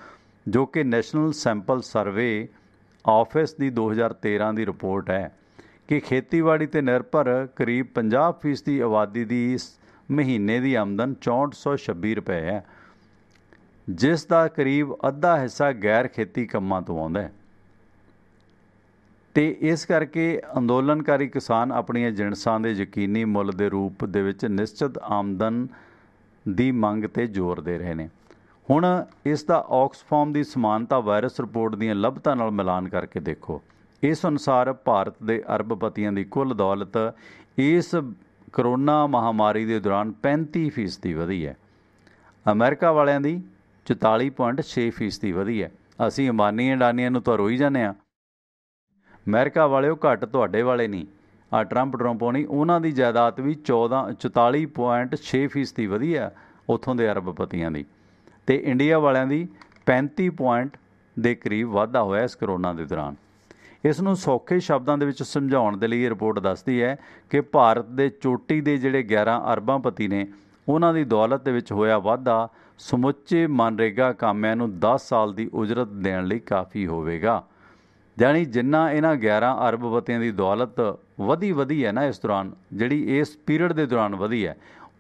ਜੋ ਕਿ ਨੈਸ਼ਨਲ ਸੈਂਪਲ ਸਰਵੇ ਆਫਿਸ ਦੀ 2013 ਦੀ ਰਿਪੋਰਟ ਹੈ ਕਿ ਖੇਤੀਬਾੜੀ 'ਤੇ ਨਿਰਭਰ ਕਰੀਬ 50% ਆਬਾਦੀ ਦੀ ਮਹੀਨੇ ਦੀ ਆਮਦਨ 6426 ਰੁਪਏ ਹੈ, ਜਿਸ ਦਾ ਕਰੀਬ ਅੱਧਾ ਹਿੱਸਾ ਗੈਰ ਖੇਤੀ ਕੰਮਾਂ ਤੋਂ ਆਉਂਦਾ ਹੈ। ਅਤੇ ਇਸ ਕਰਕੇ ਅੰਦੋਲਨਕਾਰੀ ਕਿਸਾਨ ਆਪਣੀਆਂ ਜਿਣਸਾਂ ਦੇ ਯਕੀਨੀ ਮੁੱਲ ਦੇ ਰੂਪ ਦੇ ਵਿੱਚ ਨਿਸ਼ਚਿਤ ਆਮਦਨ ਦੀ ਮੰਗ 'ਤੇ ਜ਼ੋਰ ਦੇ ਰਹੇ ਨੇ। ਹੁਣ ਇਸ ਦਾ ਆਕਸਫਾਰਮ ਦੀ ਸਮਾਨਤਾ ਵਾਇਰਸ ਰਿਪੋਰਟ ਦੀਆਂ ਲੱਭਤਾਂ ਨਾਲ ਮਿਲਾਨ ਕਰਕੇ ਦੇਖੋ। ਇਸ ਅਨੁਸਾਰ ਭਾਰਤ ਦੇ ਅਰਬਪਤੀਆਂ ਦੀ ਕੁੱਲ ਦੌਲਤ ਇਸ ਕਰੋਨਾ ਮਹਾਮਾਰੀ ਦੇ ਦੌਰਾਨ 35% ਵਧੀ ਹੈ। ਅਮਰੀਕਾ ਵਾਲਿਆਂ ਦੀ 44.6% ਵਧੀ ਹੈ। ਅਸੀਂ ਅੰਬਾਨੀ ਅਡਾਨੀਆਂ ਨੂੰ ਤਾਂ ਰੋਈ ਜਾਂਦੇ ਹਾਂ। ਅਮਰੀਕਾ ਵਾਲਿਓ ਘੱਟ ਤੁਹਾਡੇ ਵਾਲੇ ਨਹੀਂ, ਟਰੰਪ ਨਹੀਂ, ਉਹਨਾਂ ਦੀ ਜਾਇਦਾਦ ਵੀ 44.6% ਵਧੀ ਹੈ ਉੱਥੋਂ ਦੇ ਅਰਬਪਤੀਆਂ ਦੀ, ਅਤੇ ਇੰਡੀਆ ਵਾਲਿਆਂ ਦੀ 35 ਦੇ ਕਰੀਬ ਵਾਧਾ ਹੋਇਆ ਇਸ ਕਰੋਨਾ ਦੇ ਦੌਰਾਨ। ਇਸ ਨੂੰ ਸੌਖੇ ਸ਼ਬਦਾਂ ਦੇ ਵਿੱਚ ਸਮਝਾਉਣ ਦੇ ਲਈ ਇਹ ਰਿਪੋਰਟ ਦੱਸਦੀ ਹੈ ਕਿ ਭਾਰਤ ਦੇ ਚੋਟੀ ਦੇ ਜਿਹੜੇ 11 ਅਰਬਾਂਪਤੀ ਨੇ ਉਹਨਾਂ ਦੀ ਦੌਲਤ ਦੇ ਵਿੱਚ ਹੋਇਆ ਵਾਧਾ ਸਮੁੱਚੇ ਮਨਰੇਗਾ ਕਾਮਿਆਂ ਨੂੰ 10 ਸਾਲ ਦੀ ਉਜਰਤ ਦੇਣ ਲਈ ਕਾਫੀ ਹੋਵੇਗਾ। ਜਾਣੀ ਜਿੰਨਾ ਇਹਨਾਂ 11 ਅਰਬਪਤੀਆਂ ਦੀ ਦੌਲਤ ਵਧੀ ਹੈ ਨਾ ਇਸ ਦੌਰਾਨ, ਜਿਹੜੀ ਇਸ ਪੀਰੀਅਡ ਦੇ ਦੌਰਾਨ ਵਧੀ ਹੈ,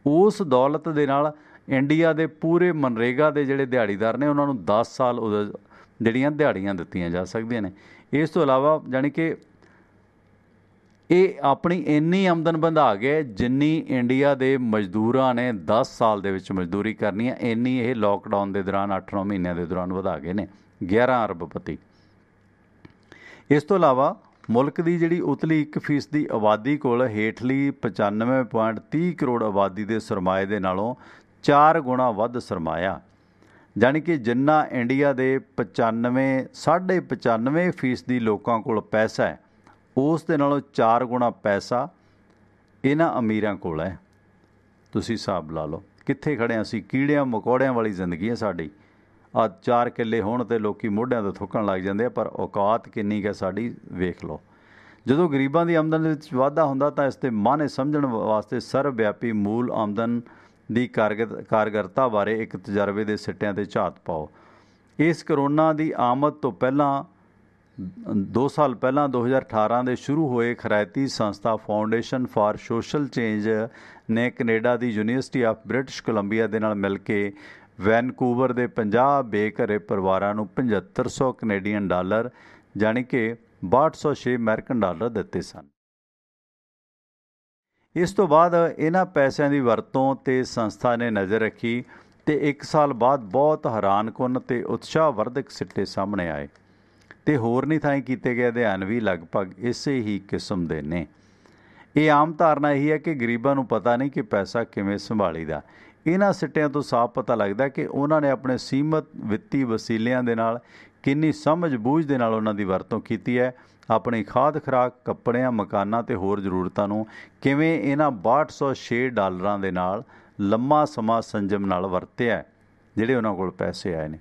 ਉਸ ਦੌਲਤ ਦੇ ਨਾਲ ਇੰਡੀਆ ਦੇ ਪੂਰੇ ਮਨਰੇਗਾ ਦੇ ਜਿਹੜੇ ਦਿਹਾੜੀਦਾਰ ਨੇ ਉਹਨਾਂ ਨੂੰ 10 ਸਾਲ ਜਿਹੜੀਆਂ ਦਿਹਾੜੀਆਂ ਦਿੱਤੀਆਂ ਜਾ ਸਕਦੀਆਂ ਨੇ। ਇਸ ਤੋਂ ਇਲਾਵਾ ਜਾਣੀ ਕਿ ਇਹ ਆਪਣੀ ਇੰਨੀ ਆਮਦਨ ਵਧਾ ਗਏ ਜਿੰਨੀ ਇੰਡੀਆ ਦੇ ਮਜ਼ਦੂਰਾਂ ਨੇ 10 ਸਾਲ ਦੇ ਵਿੱਚ ਮਜ਼ਦੂਰੀ ਕਰਨੀ ਹੈ, ਇੰਨੀ ਇਹ ਲੋਕਡਾਊਨ ਦੇ ਦੌਰਾਨ 8-9 ਮਹੀਨਿਆਂ ਦੇ ਦੌਰਾਨ ਵਧਾ ਗਏ ਨੇ 11 ਅਰਬਪਤੀ। ਇਸ ਤੋਂ ਇਲਾਵਾ ਮੁਲਕ ਦੀ ਜਿਹੜੀ ਉਤਲੀ 1% ਦੀ ਆਬਾਦੀ ਕੋਲ ਹੇਠਲੀ 95.30 ਕਰੋੜ ਆਬਾਦੀ ਦੇ ਸਰਮਾਏ ਦੇ ਨਾਲੋਂ 4 ਗੁਣਾ ਵੱਧ ਸਰਮਾਇਆ, ਜਾਣੀ ਕਿ ਜਿੰਨਾ ਇੰਡੀਆ ਦੇ 95.5% ਲੋਕਾਂ ਕੋਲ ਪੈਸਾ ਹੈ ਉਸ ਦੇ ਨਾਲੋਂ 4 ਗੁਣਾ ਪੈਸਾ ਇਹਨਾਂ ਅਮੀਰਾਂ ਕੋਲ ਹੈ। ਤੁਸੀਂ ਹਿਸਾਬ ਲਾ ਲਓ ਕਿੱਥੇ ਖੜ੍ਹੇ ਹਾਂ ਅਸੀਂ। ਕੀੜਿਆਂ ਮਕੌੜਿਆਂ ਵਾਲੀ ਜ਼ਿੰਦਗੀ ਹੈ ਸਾਡੀ। 4 ਕਿੱਲੇ ਹੋਣ ਤੇ ਲੋਕੀ ਮੋਢਿਆਂ ਤੋਂ ਥੁੱਕਣ ਲੱਗ ਜਾਂਦੇ ਆ, ਪਰ ਔਕਾਤ ਕਿੰਨੀ ਕੁ ਸਾਡੀ ਵੇਖ ਲਓ। ਜਦੋਂ ਗਰੀਬਾਂ ਦੀ ਆਮਦਨ ਵਿੱਚ ਵਾਧਾ ਹੁੰਦਾ ਤਾਂ ਇਸ ਦੇ ਮਾਅਨੇ ਸਮਝਣ ਵਾਸਤੇ ਸਰਵ ਵਿਆਪੀ ਮੂਲ ਆਮਦਨ ਦੀ ਕਾਰਗਰਤਾ ਬਾਰੇ ਇੱਕ ਤਜਰਬੇ ਦੇ ਸਿੱਟਿਆਂ 'ਤੇ ਝਾਤ ਪਾਓ। ਇਸ ਕਰੋਨਾ ਦੀ ਆਮਦ ਤੋਂ ਪਹਿਲਾਂ 2 ਸਾਲ ਪਹਿਲਾਂ 2018 ਦੇ ਸ਼ੁਰੂ ਹੋਏ ਖਰਾਇਤੀ ਸੰਸਥਾ ਫਾਊਂਡੇਸ਼ਨ ਫਾਰ ਸੋਸ਼ਲ ਚੇਂਜ ਨੇ Canada the university of British Columbia ਦੇ ਨਾਲ ਮਿਲ ਕੇ ਵੈਨਕੂਵਰ ਦੇ 50 ਬੇਘਰੇ ਪਰਿਵਾਰਾਂ ਨੂੰ 7500 ਕੈਨੇਡੀਅਨ ਡਾਲਰ ਜਾਣੀ ਕਿ 6206 ਅਮਰੀਕਨ ਡਾਲਰ ਦਿੱਤੇ ਸਨ। ਇਸ ਤੋਂ ਬਾਅਦ ਇਹਨਾਂ ਪੈਸਿਆਂ ਦੀ ਵਰਤੋਂ ਤੇ ਸੰਸਥਾ ਨੇ ਨਜ਼ਰ ਰੱਖੀ ਤੇ 1 ਸਾਲ ਬਾਅਦ ਬਹੁਤ ਹੈਰਾਨਕੁੰਨ ਤੇ ਉਤਸ਼ਾਹਵਰਧਕ ਸਿੱਟੇ ਸਾਹਮਣੇ ਆਏ ਤੇ ਹੋਰਨੀ ਥਾਈਂ ਕੀਤੇ ਗਏ ਅਧਿਐਨ ਵੀ ਲਗਭਗ ਇਸੇ ਹੀ ਕਿਸਮ ਦੇ ਨੇ। ਇਹ ਆਮ ਧਾਰਨਾ ਇਹੀ ਹੈ ਕਿ ਗਰੀਬਾਂ ਨੂੰ ਪਤਾ ਨਹੀਂ ਕਿ ਪੈਸਾ ਕਿਵੇਂ ਸੰਭਾਲੀਦਾ। ਇਹਨਾਂ ਸਿੱਟਿਆਂ ਤੋਂ ਸਾਫ਼ ਪਤਾ ਲੱਗਦਾ ਕਿ ਉਹਨਾਂ ਨੇ ਆਪਣੇ ਸੀਮਤ ਵਿੱਤੀ ਵਸੀਲਿਆਂ ਦੇ ਨਾਲ ਕਿੰਨੀ ਸਮਝ ਬੂਝ ਦੇ ਨਾਲ ਉਹਨਾਂ ਦੀ ਵਰਤੋਂ ਕੀਤੀ ਹੈ। ਆਪਣੀ ਖਾਦ ਖੁਰਾਕ, ਕੱਪੜਿਆਂ, ਮਕਾਨਾਂ ਤੇ ਹੋਰ ਜ਼ਰੂਰਤਾਂ ਨੂੰ ਕਿਵੇਂ ਇਹਨਾਂ 6206 ਡਾਲਰਾਂ ਦੇ ਨਾਲ ਲੰਮਾ ਸਮਾਂ ਸੰਜਮ ਨਾਲ ਵਰਤਿਆ ਜਿਹੜੇ ਉਹਨਾਂ ਕੋਲ ਪੈਸੇ ਆਏ ਨੇ।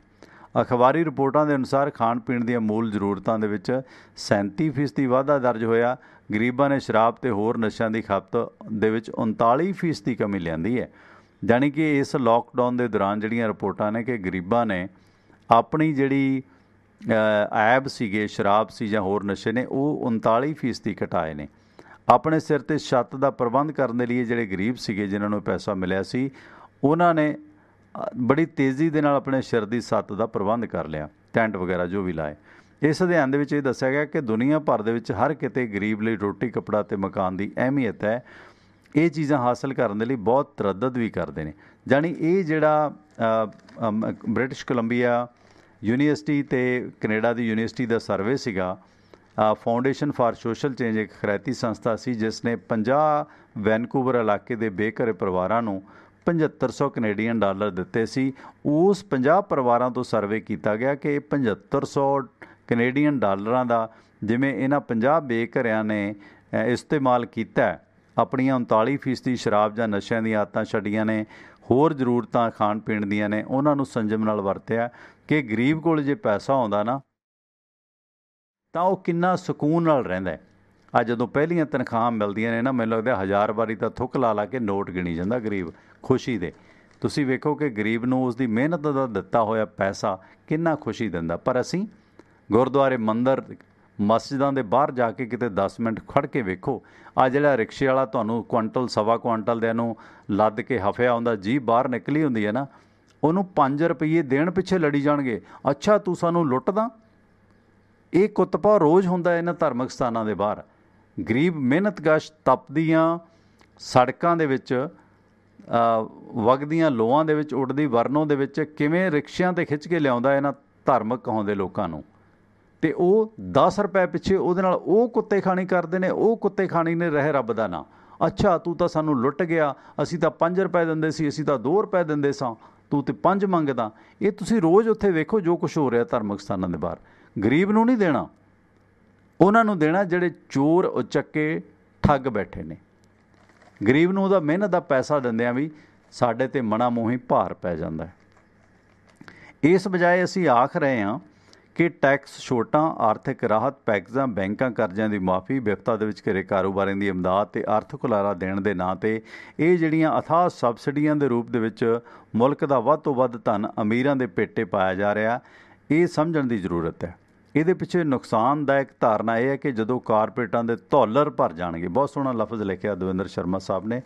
ਅਖਬਾਰੀ ਰਿਪੋਰਟਾਂ ਦੇ ਅਨੁਸਾਰ ਖਾਣ ਪੀਣ ਦੀਆਂ ਮੂਲ ਜ਼ਰੂਰਤਾਂ ਦੇ ਵਿੱਚ 37% ਵਾਧਾ ਦਰਜ ਹੋਇਆ। ਗਰੀਬਾਂ ਨੇ ਸ਼ਰਾਬ ਤੇ ਹੋਰ ਨਸ਼ਿਆਂ ਦੀ ਖਪਤ ਦੇ ਵਿੱਚ 39% ਕਮੀ ਲਿਆਂਦੀ ਹੈ। ਜਾਣੀ ਕਿ ਇਸ ਲੋਕਡਾਊਨ ਦੇ ਦੌਰਾਨ ਜਿਹੜੀਆਂ ਰਿਪੋਰਟਾਂ ਨੇ ਕਿ ਗਰੀਬਾਂ ਨੇ ਆਪਣੀ ਜਿਹੜੀ ਐਬ ਸੀਗੇ, ਸ਼ਰਾਬ ਸੀ ਜਾਂ ਹੋਰ ਨਸ਼ੇ ਨੇ, ਉਹ 39% ਘਟਾਏ ਨੇ। ਆਪਣੇ ਸਿਰ 'ਤੇ ਛੱਤ ਦਾ ਪ੍ਰਬੰਧ ਕਰਨ ਦੇ ਲਈ ਜਿਹੜੇ ਗਰੀਬ ਸੀਗੇ ਜਿਨ੍ਹਾਂ ਨੂੰ ਪੈਸਾ ਮਿਲਿਆ ਸੀ, ਉਹਨਾਂ ਨੇ ਬੜੀ ਤੇਜ਼ੀ ਦੇ ਨਾਲ ਆਪਣੇ ਸਿਰ ਦੀ ਛੱਤ ਦਾ ਪ੍ਰਬੰਧ ਕਰ ਲਿਆ, ਟੈਂਟ ਵਗੈਰਾ ਜੋ ਵੀ ਲਾਏ। ਇਸ ਅਧਿਐਨ ਦੇ ਵਿੱਚ ਇਹ ਦੱਸਿਆ ਗਿਆ ਕਿ ਦੁਨੀਆ ਭਰ ਦੇ ਵਿੱਚ ਹਰ ਕਿਤੇ ਗਰੀਬ ਲਈ ਰੋਟੀ, ਕੱਪੜਾ ਤੇ ਮਕਾਨ ਦੀ ਅਹਿਮੀਅਤ ਹੈ। ਇਹ ਚੀਜ਼ਾਂ ਹਾਸਲ ਕਰਨ ਦੇ ਲਈ ਬਹੁਤ ਤਰੱਦਦ ਵੀ ਕਰਦੇ ਨੇ। ਜਾਣੀ ਇਹ ਜਿਹੜਾ ਬ੍ਰਿਟਿਸ਼ ਕੋਲੰਬੀਆ ਯੂਨੀਵਰਸਿਟੀ ਤੇ ਕੈਨੇਡਾ ਦੀ ਯੂਨੀਵਰਸਿਟੀ ਦਾ ਸਰਵੇ ਸੀਗਾ, ਫਾਊਂਡੇਸ਼ਨ ਫਾਰ ਸੋਸ਼ਲ ਚੇਂਜ ਇੱਕ ਖੈਰਾਤੀ ਸੰਸਥਾ ਸੀ ਜਿਸ ਨੇ 50 ਵੈਨਕੂਵਰ ਇਲਾਕੇ ਦੇ ਬੇਘਰੇ ਪਰਿਵਾਰਾਂ ਨੂੰ 7500 ਕੈਨੇਡੀਅਨ ਡਾਲਰ ਦਿੱਤੇ ਸੀ। ਉਸ 50 ਪਰਿਵਾਰਾਂ ਤੋਂ ਸਰਵੇ ਕੀਤਾ ਗਿਆ ਕਿ 7500 ਕੈਨੇਡੀਅਨ ਡਾਲਰਾਂ ਦਾ ਜਿਵੇਂ ਇਹਨਾਂ 50 ਬੇਘਰਿਆਂ ਨੇ ਇਸਤੇਮਾਲ ਕੀਤਾ, ਆਪਣੀਆਂ 39% ਸ਼ਰਾਬ ਜਾਂ ਨਸ਼ਿਆਂ ਦੀਆਂ ਆਦਤਾਂ ਛੱਡੀਆਂ ਨੇ, ਹੋਰ ਜ਼ਰੂਰਤਾਂ ਖਾਣ ਪੀਣ ਦੀਆਂ ਨੇ, ਉਹਨਾਂ ਨੂੰ ਸੰਜਮ ਨਾਲ ਵਰਤਿਆ ਕਿ ਗਰੀਬ ਕੋਲ ਜੇ ਪੈਸਾ ਆਉਂਦਾ ਨਾ ਤਾਂ ਉਹ ਕਿੰਨਾ ਸਕੂਨ ਨਾਲ ਰਹਿੰਦਾ। ਅੱਜ ਜਦੋਂ ਪਹਿਲੀਆਂ ਤਨਖਾਹਾਂ ਮਿਲਦੀਆਂ ਨੇ ਨਾ, ਮੈਨੂੰ ਲੱਗਦਾ 1000 ਵਾਰੀ ਤਾਂ ਥੁੱਕ ਲਾ ਲਾ ਕੇ ਨੋਟ ਗਿਣੀ ਜਾਂਦਾ ਗਰੀਬ ਖੁਸ਼ੀ ਦੇ। ਤੁਸੀਂ ਵੇਖੋ ਕਿ ਗਰੀਬ ਨੂੰ ਉਸਦੀ ਮਿਹਨਤ ਦਾ ਦਿੱਤਾ ਹੋਇਆ ਪੈਸਾ ਕਿੰਨਾ ਖੁਸ਼ੀ ਦਿੰਦਾ। ਪਰ ਅਸੀਂ ਗੁਰਦੁਆਰੇ, ਮੰਦਰ, ਮਸਜਿਦਾਂ ਦੇ ਬਾਹਰ ਜਾ ਕੇ ਕਿਤੇ 10 ਮਿੰਟ ਖੜ੍ਹ ਕੇ ਵੇਖੋ, ਆ ਜਿਹੜਾ ਰਿਕਸ਼ੇ ਵਾਲਾ ਤੁਹਾਨੂੰ ਕੁਆਂਟਲ ਸਵਾ ਕੁਆਂਟਲ ਦਿਆਂ ਨੂੰ ਲੱਦ ਕੇ ਹਫਿਆ ਹੁੰਦਾ, ਜੀਭ ਬਾਹਰ ਨਿਕਲੀ ਹੁੰਦੀ ਹੈ ਨਾ, ਉਹਨੂੰ 5 ਰੁਪਈਏ ਦੇਣ ਪਿੱਛੇ ਲੜੀ ਜਾਣਗੇ, ਅੱਛਾ ਤੂੰ ਸਾਨੂੰ ਲੁੱਟਦਾ। ਇਹ ਕੁੱਤਪਾ ਰੋਜ਼ ਹੁੰਦਾ ਇਹਨਾਂ ਧਾਰਮਿਕ ਸਥਾਨਾਂ ਦੇ ਬਾਹਰ। ਗਰੀਬ ਮਿਹਨਤਕਸ਼ ਤਪਦੀਆਂ ਸੜਕਾਂ ਦੇ ਵਿੱਚ, ਵਗਦੀਆਂ ਲੋਹਾਂ ਦੇ ਵਿੱਚ, ਉੱਡਦੀ ਵਰਨੋਂ ਦੇ ਵਿੱਚ ਕਿਵੇਂ ਰਿਕਸ਼ਿਆਂ 'ਤੇ ਖਿੱਚ ਕੇ ਲਿਆਉਂਦਾ ਇਹਨਾਂ ਧਾਰਮਿਕ ਕਹਾਉਂਦੇ ਲੋਕਾਂ ਨੂੰ, ਅਤੇ ਉਹ 10 ਰੁਪਏ ਪਿੱਛੇ ਉਹਦੇ ਨਾਲ ਉਹ ਕੁੱਤੇ ਖਾਣੀ ਕਰਦੇ ਨੇ। ਉਹ ਕੁੱਤੇ ਖਾਣੀ ਨੇ ਰਹੇ ਰੱਬ ਦਾ ਨਾਂ। ਅੱਛਾ ਤੂੰ ਤਾਂ ਸਾਨੂੰ ਲੁੱਟ ਗਿਆ, ਅਸੀਂ ਤਾਂ 5 ਰੁਪਏ ਦਿੰਦੇ ਸੀ, ਅਸੀਂ ਤਾਂ 2 ਰੁਪਏ ਦਿੰਦੇ ਸਾਂ, ਤੂੰ ਤਾਂ 5 ਮੰਗਦਾ। ਇਹ ਤੁਸੀਂ ਰੋਜ਼ ਉੱਥੇ ਵੇਖੋ ਜੋ ਕੁਛ ਹੋ ਰਿਹਾ ਧਾਰਮਿਕ ਸਥਾਨਾਂ ਦੇ ਬਾਹਰ। ਗਰੀਬ ਨੂੰ ਨਹੀਂ ਦੇਣਾ, ਉਹਨਾਂ ਨੂੰ ਦੇਣਾ ਜਿਹੜੇ ਚੋਰ ਉਚੱਕੇ ਠੱਗ ਬੈਠੇ ਨੇ। ਗਰੀਬ ਨੂੰ ਉਹਦਾ ਮਿਹਨਤ ਦਾ ਪੈਸਾ ਦਿੰਦਿਆਂ ਵੀ ਸਾਡੇ 'ਤੇ ਮਣਾ ਮੋਹੀ ਭਾਰ ਪੈ ਜਾਂਦਾ ਹੈ। ਇਸ ਬਜਾਏ ਅਸੀਂ ਆਖ ਰਹੇ ਹਾਂ ਕਿ ਟੈਕਸ ਛੋਟਾਂ, ਆਰਥਿਕ ਰਾਹਤ ਪੈਕੇਜਾਂ, ਬੈਂਕਾਂ ਕਰਜ਼ਿਆਂ ਦੀ ਮੁਆਫੀ, ਵਿਪਤਾ ਦੇ ਵਿੱਚ ਘਿਰੇ ਕਾਰੋਬਾਰੀਆਂ ਦੀ ਇਮਦਾਦ ਤੇ ਆਰਥਿਕ ਹੁਲਾਰਾ ਦੇਣ ਦੇ ਨਾਂ 'ਤੇ ਇਹ ਜਿਹੜੀਆਂ ਅਥਾਹ ਸਬਸਿਡੀਆਂ ਦੇ ਰੂਪ ਦੇ ਵਿੱਚ ਮੁਲਕ ਦਾ ਵੱਧ ਤੋਂ ਵੱਧ ਧਨ ਅਮੀਰਾਂ ਦੇ ਪੇਟੇ ਪਾਇਆ ਜਾ ਰਿਹਾ, ਇਹ ਸਮਝਣ ਦੀ ਜ਼ਰੂਰਤ ਹੈ। ਇਹਦੇ ਪਿੱਛੇ ਨੁਕਸਾਨਦਾਇਕ ਧਾਰਨਾ ਇਹ ਹੈ ਕਿ ਜਦੋਂ ਕਾਰਪੋਰੇਟਾਂ ਦੇ ਧੌਲਰ ਭਰ ਜਾਣਗੇ, ਬਹੁਤ ਸੋਹਣਾ ਲਫ਼ਜ਼ ਲਿਖਿਆ ਦਵਿੰਦਰ ਸ਼ਰਮਾ ਸਾਹਿਬ ਨੇ।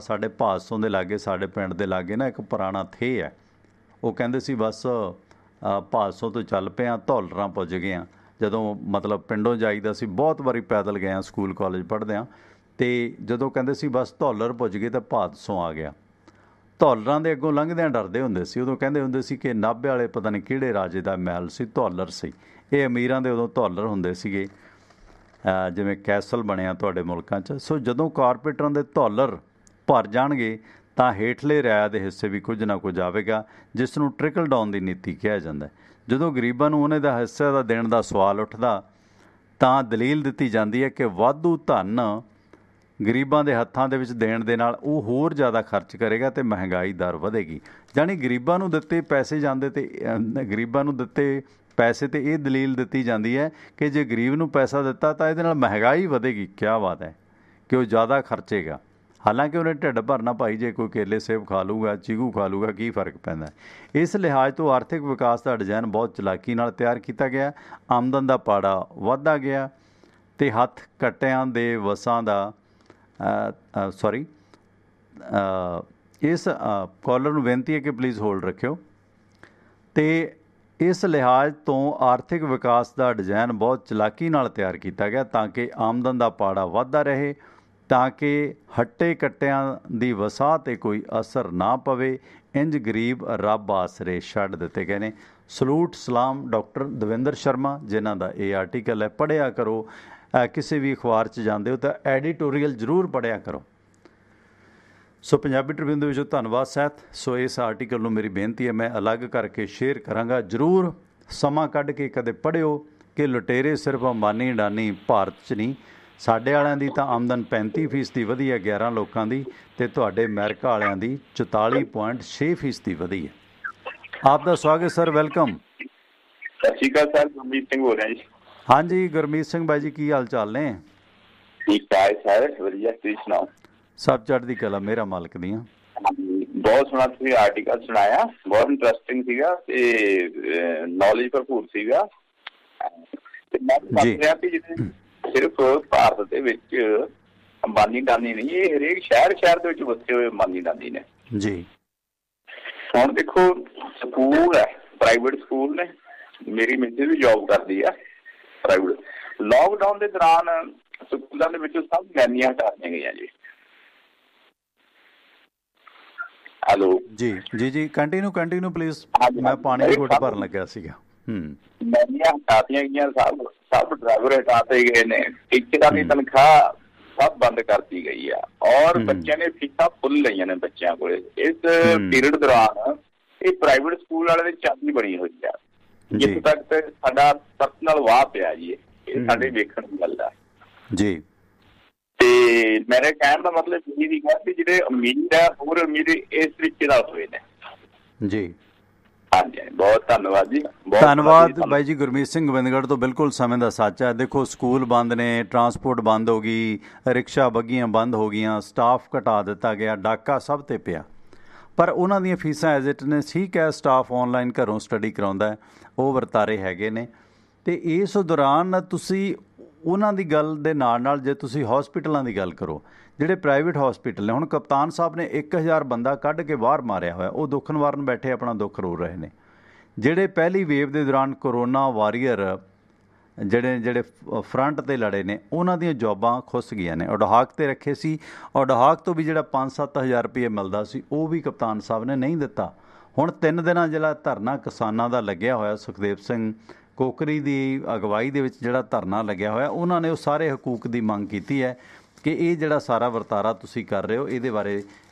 ਸਾਡੇ ਭਾਦਸੋਂ ਦੇ ਲਾਗੇ, ਸਾਡੇ ਪਿੰਡ ਦੇ ਲਾਗੇ ਨਾ ਇੱਕ ਪੁਰਾਣਾ ਥੇ ਹੈ, ਉਹ ਕਹਿੰਦੇ ਸੀ ਬਸ ਭਾਦਸੋਂ ਤੋਂ ਚੱਲ ਪਏ ਹਾਂ, ਧੌਲਰਾਂ ਪੁੱਜ ਗਏ ਹਾਂ। ਜਦੋਂ ਮਤਲਬ ਪਿੰਡੋਂ ਜਾਈਦਾ ਸੀ, ਬਹੁਤ ਵਾਰੀ ਪੈਦਲ ਗਏ ਹਾਂ, ਸਕੂਲ ਕਾਲਜ ਪੜ੍ਹਦੇ ਹਾਂ, ਅਤੇ ਜਦੋਂ ਕਹਿੰਦੇ ਸੀ ਬਸ ਧੌਲਰ ਪੁੱਜ ਗਏ ਤਾਂ ਭਾਦਸੋਂ ਆ ਗਿਆ। ਧੌਲਰਾਂ ਦੇ ਅੱਗੋਂ ਲੰਘਦਿਆਂ ਡਰਦੇ ਹੁੰਦੇ ਸੀ। ਉਦੋਂ ਕਹਿੰਦੇ ਹੁੰਦੇ ਸੀ ਕਿ ਨਾਭੇ ਵਾਲੇ ਪਤਾ ਨਹੀਂ ਕਿਹੜੇ ਰਾਜੇ ਦਾ ਮਹਿਲ ਸੀ, ਧੌਲਰ ਸੀ। ਇਹ ਅਮੀਰਾਂ ਦੇ ਉਦੋਂ ਧੌਲਰ ਹੁੰਦੇ ਸੀਗੇ, ਜਿਵੇਂ ਕੈਸਲ ਬਣਿਆ ਤੁਹਾਡੇ ਮੁਲਕਾਂ 'ਚ। ਸੋ ਜਦੋਂ ਕਾਰਪੋਰੇਟਰਾਂ ਦੇ ਧੌਲਰ ਭਰ ਜਾਣਗੇ ਤਾਂ ਹੇਠਲੇ ਰਿਆਇਆ ਦੇ ਹਿੱਸੇ ਵੀ ਕੁਝ ਨਾ ਕੁਝ ਆਵੇਗਾ, ਜਿਸ ਨੂੰ ਟ੍ਰਿਕਲ ਡਾਊਨ ਦੀ ਨੀਤੀ ਕਿਹਾ ਜਾਂਦਾ। ਜਦੋਂ ਗਰੀਬਾਂ ਨੂੰ ਉਹਨਾਂ ਦਾ ਹਿੱਸੇ ਦਾ ਦੇਣ ਦਾ ਸਵਾਲ ਉੱਠਦਾ ਤਾਂ ਦਲੀਲ ਦਿੱਤੀ ਜਾਂਦੀ ਹੈ ਕਿ ਵਾਧੂ ਧਨ ਗਰੀਬਾਂ ਦੇ ਹੱਥਾਂ ਦੇ ਵਿੱਚ ਦੇਣ ਦੇ ਨਾਲ ਉਹ ਹੋਰ ਜ਼ਿਆਦਾ ਖਰਚ ਕਰੇਗਾ ਅਤੇ ਮਹਿੰਗਾਈ ਦਰ ਵਧੇਗੀ। ਜਾਣੀ ਗਰੀਬਾਂ ਨੂੰ ਦਿੱਤੇ ਪੈਸੇ ਜਾਂਦੇ ਤੇ ਗਰੀਬਾਂ ਨੂੰ ਦਿੱਤੇ ਪੈਸੇ 'ਤੇ ਇਹ ਦਲੀਲ ਦਿੱਤੀ ਜਾਂਦੀ ਹੈ ਕਿ ਜੇ ਗਰੀਬ ਨੂੰ ਪੈਸਾ ਦਿੱਤਾ ਤਾਂ ਇਹਦੇ ਨਾਲ ਮਹਿੰਗਾਈ ਵਧੇਗੀ। ਕਿਆ ਬਾਤ ਹੈ ਕਿ ਉਹ ਜ਼ਿਆਦਾ ਖਰਚੇਗਾ। ਹਾਲਾਂਕਿ ਉਹਨੇ ਢਿੱਡ ਭਰਨਾ ਭਾਈ, ਜੇ ਕੋਈ ਕੇਲੇ ਸੇਬ ਖਾ ਲੂਗਾ, ਚੀਕੂ ਖਾ ਲੂਗਾ, ਕੀ ਫਰਕ ਪੈਂਦਾ। ਇਸ ਲਿਹਾਜ਼ ਤੋਂ ਆਰਥਿਕ ਵਿਕਾਸ ਦਾ ਡਿਜ਼ਾਈਨ ਬਹੁਤ ਚਲਾਕੀ ਨਾਲ ਤਿਆਰ ਕੀਤਾ ਗਿਆ। ਆਮਦਨ ਦਾ ਪਾੜਾ ਵੱਧਦਾ ਗਿਆ ਅਤੇ ਹੱਥ ਕੱਟਿਆਂ ਦੇ ਵਸਾਂ ਦਾ ਇਸ ਕਾਲਰ ਨੂੰ ਬੇਨਤੀ ਹੈ ਕਿ ਪਲੀਜ਼ ਹੋਲਡ ਰੱਖਿਓ। ਅਤੇ ਇਸ ਲਿਹਾਜ਼ ਤੋਂ ਆਰਥਿਕ ਵਿਕਾਸ ਦਾ ਡਿਜ਼ਾਈਨ ਬਹੁਤ ਚਲਾਕੀ ਨਾਲ ਤਿਆਰ ਕੀਤਾ ਗਿਆ ਤਾਂ ਕਿ ਆਮਦਨ ਦਾ ਪਾੜਾ ਵੱਧਦਾ ਰਹੇ, ਤਾਂ ਕਿ ਹੱਟੇ ਕੱਟਿਆਂ ਦੀ ਵਸਾ 'ਤੇ ਕੋਈ ਅਸਰ ਨਾ ਪਵੇ। ਇੰਜ ਗਰੀਬ ਰੱਬ ਆਸਰੇ ਛੱਡ ਦਿੱਤੇ ਗਏ ਨੇ। ਸਲੂਟ ਸਲਾਮ ਡਾਕਟਰ ਦਵਿੰਦਰ ਸ਼ਰਮਾ, ਜਿਨ੍ਹਾਂ ਦਾ ਇਹ ਆਰਟੀਕਲ ਹੈ। ਪੜ੍ਹਿਆ ਕਰੋ, ਕਿਸੇ ਵੀ ਅਖਬਾਰ 'ਚ ਜਾਂਦੇ ਹੋ ਤਾਂ ਐਡੀਟੋਰੀਅਲ ਜ਼ਰੂਰ ਪੜ੍ਹਿਆ ਕਰੋ। ਸੋ ਪੰਜਾਬੀ ਟ੍ਰਿਬਿਊਨ ਦੇ ਵਿੱਚੋਂ ਧੰਨਵਾਦ ਸਹਿਤ। ਸੋ ਇਸ ਆਰਟੀਕਲ ਨੂੰ ਮੇਰੀ ਬੇਨਤੀ ਹੈ, ਮੈਂ ਅਲੱਗ ਕਰਕੇ ਸ਼ੇਅਰ ਕਰਾਂਗਾ। ਜ਼ਰੂਰ ਸਮਾਂ ਕੱਢ ਕੇ ਕਦੇ ਪੜ੍ਹਿਓ ਕਿ ਲੁਟੇਰੇ ਸਿਰਫ ਅੰਬਾਨੀ ਅਡਾਨੀ ਭਾਰਤ 'ਚ ਨਹੀਂ, ਸਾਡੇ ਵਾਲਿਆਂ ਦੀ ਤਾਂ ਆਮਦਨ 35% ਵਧੀ ਹੈ 11 ਲੋਕਾਂ ਦੀ, ਅਤੇ ਤੁਹਾਡੇ ਅਮਰੀਕਾ ਵਾਲਿਆਂ ਦੀ 44.6% ਵਧੀ ਹੈ। ਆਪ ਦਾ ਸਵਾਗਤ ਸਰ, ਵੈਲਕਮ। ਸਤਿ ਸ਼੍ਰੀ ਅਕਾਲ ਸਰ, ਗੁਰਮੀਤ ਸਿੰਘ ਹੋ ਰਿਹਾ ਜੀ। ਹਾਂਜੀ ਗੁਰਮੀਤ ਸਿੰਘ ਬਾਈ ਜੀ, ਕੀ ਹਾਲ ਚਾਲ ਨੇ? ਠੀਕ ਠਾਕ ਸਰ, ਵਧੀਆ, ਤੁਸੀਂ ਸੁਣਾਓ? ਸਭ ਚੜ੍ਹਦੀ ਕਲਾ, ਮੇਰਾ ਮਾਲਕ ਦੀਆਂ। ਬਹੁਤ ਸੋਹਣਾ ਤੁਸੀਂ ਆਰਟੀਕਲ ਸੁਣਾਇਆ, ਬਹੁਤ ਇੰਟਰਸਟਿੰਗ ਸੀਗਾ ਤੇ ਨੌਲੇਜ ਭਰਪੂਰ ਸੀਗਾ। ਤੇ ਮੈਂ ਦੱਸ ਰਿਹਾ ਕਿ ਜਿਵੇਂ ਸਿਰਫ ਭਾਰਤ ਦੇ ਵਿੱਚ ਅੰਬਾਨੀ ਅਡਾਨੀ ਨਹੀਂ, ਇਹ ਹਰੇਕ ਸ਼ਹਿਰ ਦੇ ਵਿੱਚ ਵਸੇ ਹੋਏ ਅੰਬਾਨੀ ਅਡਾਨੀ ਨੇ ਜੀ। ਹੁਣ ਦੇਖੋ, ਸਕੂਲ ਹੈ, ਪ੍ਰਾਈਵੇਟ ਸਕੂਲ ਨੇ, ਮੇਰੀ ਮਿੱਥੇ ਵੀ ਜੋਬ ਕਰਦੀ ਆ ਪ੍ਰਾਈਵੇਟ। ਲਾਕਡਾਊਨ ਦੇ ਦੌਰਾਨ ਸਕੂਲਾਂ ਦੇ ਵਿੱਚੋਂ ਸਭ ਗੈਨੀਆਂ ਹਟਾਈਆਂ ਗਈਆਂ ਜੀ। ਹੈਲੋ ਜੀ ਜੀ ਜੀ, ਕੰਟੀਨਿਊ ਪਲੀਜ਼। ਮੈਂ ਪਾਣੀ ਦੀ ਘੁੱਟ ਭਰਨ ਲੱਗਿਆ ਸੀਗਾ। ਗੈਨੀਆਂ ਹਟਾਤੀਆਂ ਗਈਆਂ, ਸਭ ਡਰਾਈਵਰ ਹਟਾਤੇ ਗਏ ਨੇ, ਟੀਚਰਾਂ ਦੀ ਤਨਖਾਹ ਸਭ ਬੰਦ ਕਰਤੀ ਗਈ ਆ, ਔਰ ਬੱਚਿਆਂ ਨੇ ਫੀਸਾਂ ਫੁੱਲ ਲਈਆਂ ਨੇ ਬੱਚਿਆਂ ਕੋਲ। ਇਸ ਪੀਰੀਅਡ ਦੌਰਾਨ ਇਹ ਪ੍ਰਾਈਵੇਟ ਸਕੂਲ ਵਾਲੇ ਦੀ ਚਾਬੀ ਬਣੀ ਹੋਈ ਆ। ਜਿੱਥੇ ਤੱਕ ਤੇ ਸਾਡਾ ਪਰਸਨਲ ਵਾਹ ਪਿਆ ਜੀ, ਇਹ ਸਾਡੇ ਵੇਖਣ ਦੀ ਗੱਲ ਆ ਜੀ। ਤੇ ਮੇਰੇ ਕਹਿਣ ਦਾ ਮਤਲਬ ਇਹ ਵੀ ਹੈ ਕਿ ਜਿਹੜੇ ਅਮੀਰ ਹੈ, ਹੋਰ ਅਮੀਰ ਇਸ ਤਰੀਕੇ ਨਾਲ ਹੋਏ ਨੇ ਜੀ। ਹਾਂਜੀ, ਬਹੁਤ ਧੰਨਵਾਦ ਜੀ। ਧੰਨਵਾਦ ਬਾਈ ਜੀ। ਗੁਰਮੀਤ ਸਿੰਘ ਗੋਬਿੰਦਗੜ੍ਹ ਤੋਂ। ਬਿਲਕੁਲ ਸਮੇਂ ਦਾ ਸੱਚ ਹੈ। ਦੇਖੋ, ਸਕੂਲ ਬੰਦ ਨੇ, ਟਰਾਂਸਪੋਰਟ ਬੰਦ ਹੋ ਗਈ, ਰਿਕਸ਼ਾ ਬੱਗੀਆਂ ਬੰਦ ਹੋ ਗਈਆਂ, ਸਟਾਫ ਘਟਾ ਦਿੱਤਾ ਗਿਆ, ਡਾਕਾ ਸਭ 'ਤੇ ਪਿਆ, ਪਰ ਉਹਨਾਂ ਦੀਆਂ ਫੀਸਾਂ ਐਜ਼ ਇਟ ਨੇ। ਠੀਕ ਹੈ, ਸਟਾਫ ਔਨਲਾਈਨ ਘਰੋਂ ਸਟੱਡੀ ਕਰਾਉਂਦਾ, ਉਹ ਵਰਤਾਰੇ ਹੈਗੇ ਨੇ। ਅਤੇ ਇਸ ਦੌਰਾਨ ਤੁਸੀਂ ਉਹਨਾਂ ਦੀ ਗੱਲ ਦੇ ਨਾਲ ਜੇ ਤੁਸੀਂ ਹੋਸਪਿਟਲਾਂ ਦੀ ਗੱਲ ਕਰੋ, ਜਿਹੜੇ ਪ੍ਰਾਈਵੇਟ ਹੋਸਪਿਟਲ ਨੇ, ਹੁਣ ਕਪਤਾਨ ਸਾਹਿਬ ਨੇ 1000 ਬੰਦਾ ਕੱਢ ਕੇ ਬਾਹਰ ਮਾਰਿਆ ਹੋਇਆ, ਉਹ ਦੁੱਖ ਨਿਵਾਰਨ ਬੈਠੇ ਆਪਣਾ ਦੁੱਖ ਰੋ ਰਹੇ ਨੇ। ਜਿਹੜੇ ਪਹਿਲੀ ਵੇਵ ਦੇ ਦੌਰਾਨ ਕਰੋਨਾ ਵਾਰੀਅਰ ਜਿਹੜੇ ਫਰੰਟ 'ਤੇ ਲੜੇ ਨੇ, ਉਹਨਾਂ ਦੀਆਂ ਜੋਬਾਂ ਖੁੱਸ ਗਈਆਂ ਨੇ। ਉਡਹਾਕ 'ਤੇ ਰੱਖੇ ਸੀ, ਉਡਹਾਕ ਤੋਂ ਵੀ ਜਿਹੜਾ 5-7 ਹਜ਼ਾਰ ਰੁਪਏ ਮਿਲਦਾ ਸੀ, ਉਹ ਵੀ ਕਪਤਾਨ ਸਾਹਿਬ ਨੇ ਨਹੀਂ ਦਿੱਤਾ। ਹੁਣ 3 ਦਿਨਾਂ ਜਿਹੜਾ ਧਰਨਾ ਕਿਸਾਨਾਂ ਦਾ ਲੱਗਿਆ ਹੋਇਆ, ਸੁਖਦੇਵ ਸਿੰਘ ਕੋਕਰੀ ਦੀ ਅਗਵਾਈ ਦੇ ਵਿੱਚ ਜਿਹੜਾ ਧਰਨਾ ਲੱਗਿਆ ਹੋਇਆ, ਉਹਨਾਂ ਨੇ ਉਹ ਸਾਰੇ ਹਕੂਕ ਦੀ ਮੰਗ ਕੀਤੀ ਹੈ ਕਿ ਇਹ ਜਿਹੜਾ ਸਾਰਾ ਵਰਤਾਰਾ ਤੁਸੀਂ ਕਰ ਰਹੇ ਹੋ, ਇਹਦੇ ਬਾਰੇ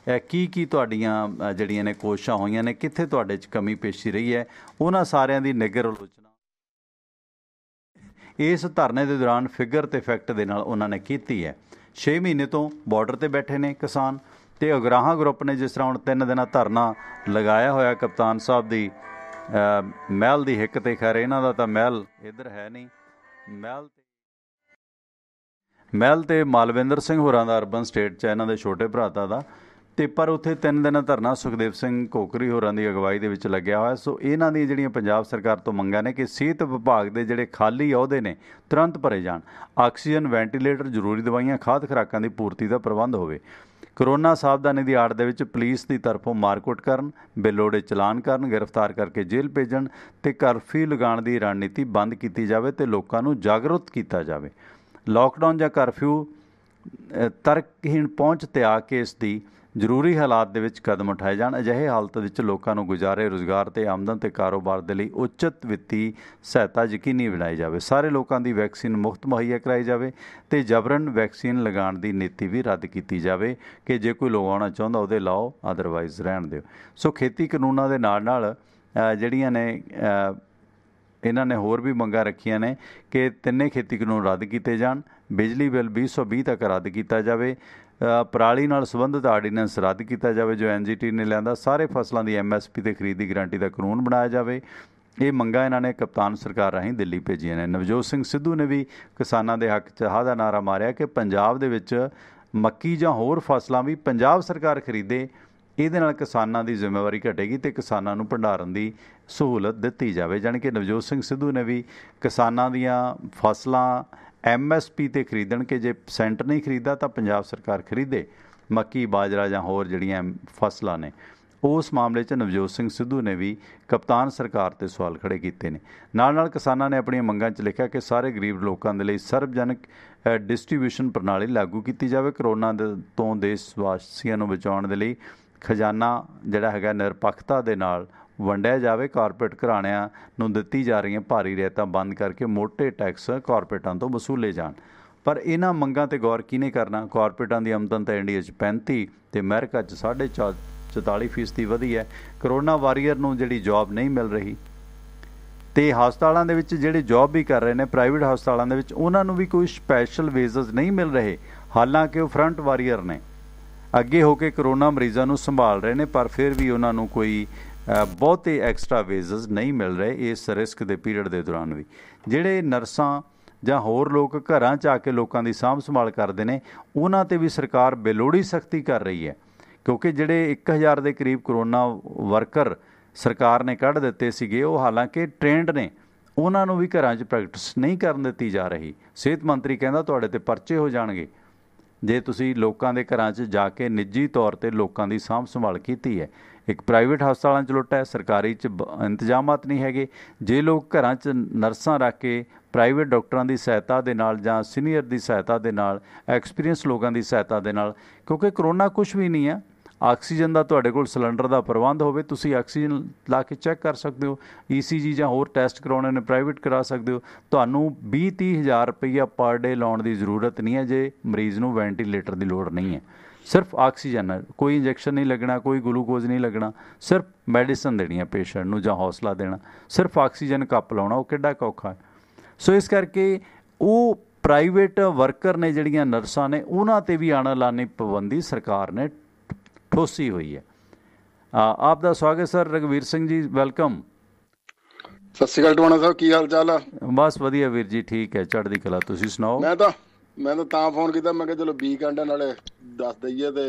ਕੀ ਤੁਹਾਡੀਆਂ ਜਿਹੜੀਆਂ ਨੇ ਕੋਸ਼ਿਸ਼ਾਂ ਹੋਈਆਂ ਨੇ, ਕਿੱਥੇ ਤੁਹਾਡੇ 'ਚ ਕਮੀ ਪੇਸ਼ੀ ਰਹੀ ਹੈ, ਉਹਨਾਂ ਸਾਰਿਆਂ ਦੀ ਨਿੱਘਰ ਆਲੋਚਨਾ ਇਸ ਧਰਨੇ ਦੇ ਦੌਰਾਨ ਫਿਗਰ ਅਤੇ ਫੈਕਟ ਦੇ ਨਾਲ ਉਹਨਾਂ ਨੇ ਕੀਤੀ ਹੈ। 6 ਮਹੀਨੇ ਤੋਂ ਬਾਰਡਰ 'ਤੇ ਬੈਠੇ ਨੇ ਕਿਸਾਨ, ਅਤੇ ਉਗਰਾਹਾਂ ਗਰੁੱਪ ਨੇ ਜਿਸ ਤਰ੍ਹਾਂ ਹੁਣ 3 ਦਿਨਾਂ ਧਰਨਾ ਲਗਾਇਆ ਹੋਇਆ ਕਪਤਾਨ ਸਾਹਿਬ ਦੀ ਮਹਿਲ ਦੀ ਹਿੱਕ 'ਤੇ। ਖੈਰ ਇਹਨਾਂ ਦਾ ਤਾਂ ਮਹਿਲ ਇੱਧਰ ਹੈ ਨਹੀਂ, ਮਹਿਲ 'ਤੇ ਮਾਲਵਿੰਦਰ ਸਿੰਘ ਹੋਰਾਂ ਦਾ ਅਰਬਨ ਸਟੇਟ 'ਚ, ਇਹਨਾਂ ਦੇ ਛੋਟੇ ਭਰਾਤਾ ਦਾ। ਅਤੇ ਪਰ ਉੱਥੇ 3 ਦਿਨਾਂ ਧਰਨਾ ਸੁਖਦੇਵ ਸਿੰਘ ਕੋਕਰੀ ਹੋਰਾਂ ਦੀ ਅਗਵਾਈ ਦੇ ਵਿੱਚ ਲੱਗਿਆ ਹੋਇਆ। ਸੋ ਇਹਨਾਂ ਦੀਆਂ ਜਿਹੜੀਆਂ ਪੰਜਾਬ ਸਰਕਾਰ ਤੋਂ ਮੰਗਾਂ ਨੇ ਕਿ ਸਿਹਤ ਵਿਭਾਗ ਦੇ ਜਿਹੜੇ ਖਾਲੀ ਅਹੁਦੇ ਨੇ ਤੁਰੰਤ ਭਰੇ ਜਾਣ, ਆਕਸੀਜਨ, ਵੈਂਟੀਲੇਟਰ, ਜ਼ਰੂਰੀ ਦਵਾਈਆਂ, ਖਾਦ ਖੁਰਾਕਾਂ ਦੀ ਪੂਰਤੀ ਦਾ ਪ੍ਰਬੰਧ ਹੋਵੇ। ਕਰੋਨਾ ਸਾਵਧਾਨੀ ਦੀ ਆੜ ਦੇ ਵਿੱਚ ਪੁਲਿਸ ਦੀ ਤਰਫੋਂ ਮਾਰਕੁੱਟ ਕਰਨ, ਬੇਲੋੜੇ ਚਲਾਨ ਕਰਨ, ਗ੍ਰਿਫਤਾਰ ਕਰਕੇ ਜੇਲ੍ਹ ਭੇਜਣ ਅਤੇ ਕਰਫਿਊ ਲਗਾਉਣ ਦੀ ਰਣਨੀਤੀ ਬੰਦ ਕੀਤੀ ਜਾਵੇ ਅਤੇ ਲੋਕਾਂ ਨੂੰ ਜਾਗਰੂਕ ਕੀਤਾ ਜਾਵੇ। ਲਾਕਡਾਊਨ ਜਾਂ ਕਰਫਿਊ ਤਰਕਹੀਣ ਪਹੁੰਚ ਤਿਆਗ ਕੇ ਇਸ ਦੀ ਜ਼ਰੂਰੀ ਹਾਲਾਤ ਦੇ ਵਿੱਚ ਕਦਮ ਉਠਾਏ ਜਾਣ। ਅਜਿਹੇ ਹਾਲਤ ਵਿੱਚ ਲੋਕਾਂ ਨੂੰ ਗੁਜ਼ਾਰੇ, ਰੁਜ਼ਗਾਰ ਅਤੇ ਆਮਦਨ ਅਤੇ ਕਾਰੋਬਾਰ ਦੇ ਲਈ ਉਚਿਤ ਵਿੱਤੀ ਸਹਾਇਤਾ ਯਕੀਨੀ ਬਣਾਈ ਜਾਵੇ। ਸਾਰੇ ਲੋਕਾਂ ਦੀ ਵੈਕਸੀਨ ਮੁਫਤ ਮੁਹੱਈਆ ਕਰਾਈ ਜਾਵੇ ਅਤੇ ਜਬਰਨ ਵੈਕਸੀਨ ਲਗਾਉਣ ਦੀ ਨੀਤੀ ਵੀ ਰੱਦ ਕੀਤੀ ਜਾਵੇ ਕਿ ਜੇ ਕੋਈ ਲਗਾਉਣਾ ਚਾਹੁੰਦਾ ਉਹਦੇ ਲਾਓ, ਅਦਰਵਾਈਜ਼ ਰਹਿਣ ਦਿਓ। ਸੋ ਖੇਤੀ ਕਾਨੂੰਨਾਂ ਦੇ ਨਾਲ ਜਿਹੜੀਆਂ ਨੇ ਇਹਨਾਂ ਨੇ ਹੋਰ ਵੀ ਮੰਗਾਂ ਰੱਖੀਆਂ ਨੇ ਕਿ 3 ਖੇਤੀ ਕਾਨੂੰਨ ਰੱਦ ਕੀਤੇ ਜਾਣ, ਬਿਜਲੀ ਬਿੱਲ 2020 ਤੱਕ ਰੱਦ ਕੀਤਾ ਜਾਵੇ, ਪਰਾਲੀ ਨਾਲ ਸੰਬੰਧਿਤ ਆਰਡੀਨੈਂਸ ਰੱਦ ਕੀਤਾ ਜਾਵੇ ਜੋ NGT ਨੇ ਲਿਆਂਦਾ, ਸਾਰੇ ਫਸਲਾਂ ਦੀ MSP 'ਤੇ ਖਰੀਦ ਦੀ ਗਰੰਟੀ ਦਾ ਕਾਨੂੰਨ ਬਣਾਇਆ ਜਾਵੇ। ਇਹ ਮੰਗਾਂ ਇਹਨਾਂ ਨੇ ਕਪਤਾਨ ਸਰਕਾਰ ਰਾਹੀਂ ਦਿੱਲੀ ਭੇਜੀਆਂ ਨੇ। ਨਵਜੋਤ ਸਿੰਘ ਸਿੱਧੂ ਨੇ ਵੀ ਕਿਸਾਨਾਂ ਦੇ ਹੱਕ 'ਚ ਹਾਂ ਦਾ ਨਾਅਰਾ ਮਾਰਿਆ ਕਿ ਪੰਜਾਬ ਦੇ ਵਿੱਚ ਮੱਕੀ ਜਾਂ ਹੋਰ ਫਸਲਾਂ ਵੀ ਪੰਜਾਬ ਸਰਕਾਰ ਖਰੀਦੇ। ਇਹਦੇ ਨਾਲ ਕਿਸਾਨਾਂ ਦੀ ਜ਼ਿੰਮੇਵਾਰੀ ਘਟੇਗੀ ਅਤੇ ਕਿਸਾਨਾਂ ਨੂੰ ਭੰਡਾਰਨ ਦੀ ਸਹੂਲਤ ਦਿੱਤੀ ਜਾਵੇ। ਜਾਣੀ ਕਿ ਨਵਜੋਤ ਸਿੰਘ ਸਿੱਧੂ ਨੇ ਵੀ ਕਿਸਾਨਾਂ ਦੀਆਂ ਫਸਲਾਂ MSP 'ਤੇ ਖਰੀਦਣ ਕਿ ਜੇ ਸੈਂਟਰ ਨਹੀਂ ਖਰੀਦਦਾ ਤਾਂ ਪੰਜਾਬ ਸਰਕਾਰ ਖਰੀਦੇ ਮੱਕੀ, ਬਾਜਰਾ ਜਾਂ ਹੋਰ ਜਿਹੜੀਆਂ ਫਸਲਾਂ ਨੇ। ਉਸ ਮਾਮਲੇ 'ਚ ਨਵਜੋਤ ਸਿੰਘ ਸਿੱਧੂ ਨੇ ਵੀ ਕਪਤਾਨ ਸਰਕਾਰ 'ਤੇ ਸਵਾਲ ਖੜ੍ਹੇ ਕੀਤੇ ਨੇ। ਨਾਲ ਨਾਲ ਕਿਸਾਨਾਂ ਨੇ ਆਪਣੀਆਂ ਮੰਗਾਂ 'ਚ ਲਿਖਿਆ ਕਿ ਸਾਰੇ ਗਰੀਬ ਲੋਕਾਂ ਦੇ ਲਈ ਸਰਵਜਨਕ ਡਿਸਟ੍ਰੀਬਿਊਸ਼ਨ ਪ੍ਰਣਾਲੀ ਲਾਗੂ ਕੀਤੀ ਜਾਵੇ। ਕਰੋਨਾ ਤੋਂ ਦੇਸ਼ ਵਾਸੀਆਂ ਨੂੰ ਬਚਾਉਣ ਦੇ ਲਈ ਖਜ਼ਾਨਾ ਜਿਹੜਾ ਹੈਗਾ ਨਿਰਪੱਖਤਾ ਦੇ ਨਾਲ ਵੰਡਿਆ ਜਾਵੇ। ਕਾਰਪੋਰੇਟ ਘਰਾਣਿਆਂ ਨੂੰ ਦਿੱਤੀ ਜਾ ਰਹੀਆਂ ਭਾਰੀ ਰਿਆਇਤਾਂ ਬੰਦ ਕਰਕੇ ਮੋਟੇ ਟੈਕਸ ਕਾਰਪੋਰੇਟਾਂ ਤੋਂ ਵਸੂਲੇ ਜਾਣ। ਪਰ ਇਹਨਾਂ ਮੰਗਾਂ 'ਤੇ ਗੌਰ ਕਿਹਨੇ ਕਰਨਾ? ਕਾਰਪੋਰੇਟਾਂ ਦੀ ਆਮਦਨ ਤਾਂ ਇੰਡੀਆ 'ਚ 35 ਅਤੇ ਅਮਰੀਕਾ 'ਚ 44% ਵਧੀ ਹੈ। ਕਰੋਨਾ ਵਾਰੀਅਰ ਨੂੰ ਜਿਹੜੀ ਜੋਬ ਨਹੀਂ ਮਿਲ ਰਹੀ ਅਤੇ ਹਸਪਤਾਲਾਂ ਦੇ ਵਿੱਚ ਜਿਹੜੇ ਜੋਬ ਵੀ ਕਰ ਰਹੇ ਨੇ ਪ੍ਰਾਈਵੇਟ ਹਸਪਤਾਲਾਂ ਦੇ ਵਿੱਚ, ਉਹਨਾਂ ਨੂੰ ਵੀ ਕੋਈ ਸਪੈਸ਼ਲ ਵੇਜ਼ਸ ਨਹੀਂ ਮਿਲ ਰਹੇ, ਹਾਲਾਂਕਿ ਉਹ ਫਰੰਟ ਵਾਰੀਅਰ ਨੇ, ਅੱਗੇ ਹੋ ਕੇ ਕਰੋਨਾ ਮਰੀਜ਼ਾਂ ਨੂੰ ਸੰਭਾਲ ਰਹੇ ਨੇ, ਪਰ ਫਿਰ ਵੀ ਉਹਨਾਂ ਨੂੰ ਕੋਈ ਬਹੁਤੇ ਐਕਸਟਰਾ ਵੇਜ਼ਸ ਨਹੀਂ ਮਿਲ ਰਹੇ ਇਸ ਰਿਸਕ ਦੇ ਪੀਰੀਅਡ ਦੇ ਦੌਰਾਨ ਵੀ। ਜਿਹੜੇ ਨਰਸਾਂ ਜਾਂ ਹੋਰ ਲੋਕ ਘਰਾਂ 'ਚ ਆ ਕੇ ਲੋਕਾਂ ਦੀ ਸਾਂਭ ਸੰਭਾਲ ਕਰਦੇ ਨੇ, ਉਹਨਾਂ 'ਤੇ ਵੀ ਸਰਕਾਰ ਬੇਲੋੜੀ ਸਖਤੀ ਕਰ ਰਹੀ ਹੈ, ਕਿਉਂਕਿ ਜਿਹੜੇ 1000 ਦੇ ਕਰੀਬ ਕਰੋਨਾ ਵਰਕਰ ਸਰਕਾਰ ਨੇ ਕੱਢ ਦਿੱਤੇ ਸੀਗੇ, ਉਹ ਹਾਲਾਂਕਿ ਟ੍ਰੇਨਡ ਨੇ, ਉਹਨਾਂ ਨੂੰ ਵੀ ਘਰਾਂ 'ਚ ਪ੍ਰੈਕਟਿਸ ਨਹੀਂ ਕਰਨ ਦਿੱਤੀ ਜਾ ਰਹੀ। ਸਿਹਤ ਮੰਤਰੀ ਕਹਿੰਦਾ ਤੁਹਾਡੇ 'ਤੇ ਪਰਚੇ ਹੋ ਜਾਣਗੇ ਜੇ ਤੁਸੀਂ ਲੋਕਾਂ ਦੇ ਘਰਾਂ 'ਚ ਜਾ ਕੇ ਨਿੱਜੀ ਤੌਰ 'ਤੇ ਲੋਕਾਂ ਦੀ ਸਾਂਭ ਸੰਭਾਲ ਕੀਤੀ ਹੈ। ਇੱਕ ਪ੍ਰਾਈਵੇਟ ਹਸਪਤਾਲਾਂ 'ਚ ਲੁੱਟ ਹੈ, ਸਰਕਾਰੀ 'ਚ ਇੰਤਜ਼ਾਮਾਤ ਨਹੀਂ ਹੈਗੇ। ਜੇ ਲੋਕ ਘਰਾਂ 'ਚ ਨਰਸਾਂ ਰੱਖ ਕੇ ਪ੍ਰਾਈਵੇਟ ਡਾਕਟਰਾਂ ਦੀ ਸਹਾਇਤਾ ਦੇ ਨਾਲ ਜਾਂ ਸੀਨੀਅਰ ਦੀ ਸਹਾਇਤਾ ਦੇ ਨਾਲ, ਐਕਸਪੀਰੀਅੰਸ ਲੋਕਾਂ ਦੀ ਸਹਾਇਤਾ ਦੇ ਨਾਲ, ਕਿਉਂਕਿ ਕਰੋਨਾ ਕੁਛ ਵੀ ਨਹੀਂ ਹੈ, ਆਕਸੀਜਨ ਦਾ ਤੁਹਾਡੇ ਕੋਲ ਸਿਲੰਡਰ ਦਾ ਪ੍ਰਬੰਧ ਹੋਵੇ, ਤੁਸੀਂ ਆਕਸੀਜਨ ਲਾ ਕੇ ਚੈੱਕ ਕਰ ਸਕਦੇ ਹੋ। ECG ਜਾਂ ਹੋਰ ਟੈਸਟ ਕਰਾਉਣੇ ਨੇ ਪ੍ਰਾਈਵੇਟ ਕਰਾ ਸਕਦੇ ਹੋ। ਤੁਹਾਨੂੰ 20-30 ਹਜ਼ਾਰ ਰੁਪਈਆ ਪਰ ਡੇ ਲਾਉਣ ਦੀ ਜ਼ਰੂਰਤ ਨਹੀਂ ਹੈ ਜੇ ਮਰੀਜ਼ ਨੂੰ ਵੈਂਟੀਲੇਟਰ ਦੀ ਲੋੜ ਨਹੀਂ ਹੈ। ਸਿਰਫ ਆਕਸੀਜਨ ਹੈ, ਕੋਈ ਇੰਜੈਕਸ਼ਨ ਨਹੀਂ ਲੱਗਣਾ, ਕੋਈ ਗਲੂਕੋਜ਼ ਨਹੀਂ ਲੱਗਣਾ, ਸਿਰਫ ਮੈਡੀਸਨ ਦੇਣੀ ਹੈ ਪੇਸ਼ੈਂਟ ਨੂੰ ਜਾਂ ਹੌਸਲਾ ਦੇਣਾ, ਸਿਰਫ ਆਕਸੀਜਨ ਕੱਪ ਲਾਉਣਾ। ਉਹ ਕਿੱਡਾ ਔਖਾ ਹੈ। ਸੋ ਇਸ ਕਰਕੇ ਉਹ ਪ੍ਰਾਈਵੇਟ ਵਰਕਰ ਨੇ ਜਿਹੜੀਆਂ ਨਰਸਾਂ ਨੇ, ਉਹਨਾਂ 'ਤੇ ਵੀ ਅਣਐਲਾਨੀ ਪਾਬੰਦੀ ਸਰਕਾਰ ਨੇ ਠੋਸੀ ਹੋਈ ਹੈ। ਆਪ ਦਾ ਸਵਾਗਤ ਸਰ। ਰਘਵੀਰ ਸਿੰਘ ਜੀ, ਵੈਲਕਮ। ਸਤਿ ਸ਼੍ਰੀ ਅਕਾਲ ਟਵਾਣਾ ਸਾਹਿਬ, ਕੀ ਹਾਲ ਚਾਲ ਆ? ਬਸ ਵਧੀਆ ਵੀਰ ਜੀ, ਠੀਕ ਹੈ, ਚੜ੍ਹਦੀ ਕਲਾ। ਤੁਸੀਂ ਸੁਣਾਓ? ਮੈਂ ਤਾਂ ਫੋਨ ਕੀਤਾ, ਮੈਂ ਕਿਹਾ ਚਲੋ ਵੀਕਐਂਡ ਨਾਲੇ ਦੱਸ ਦਈਏ ਤੇ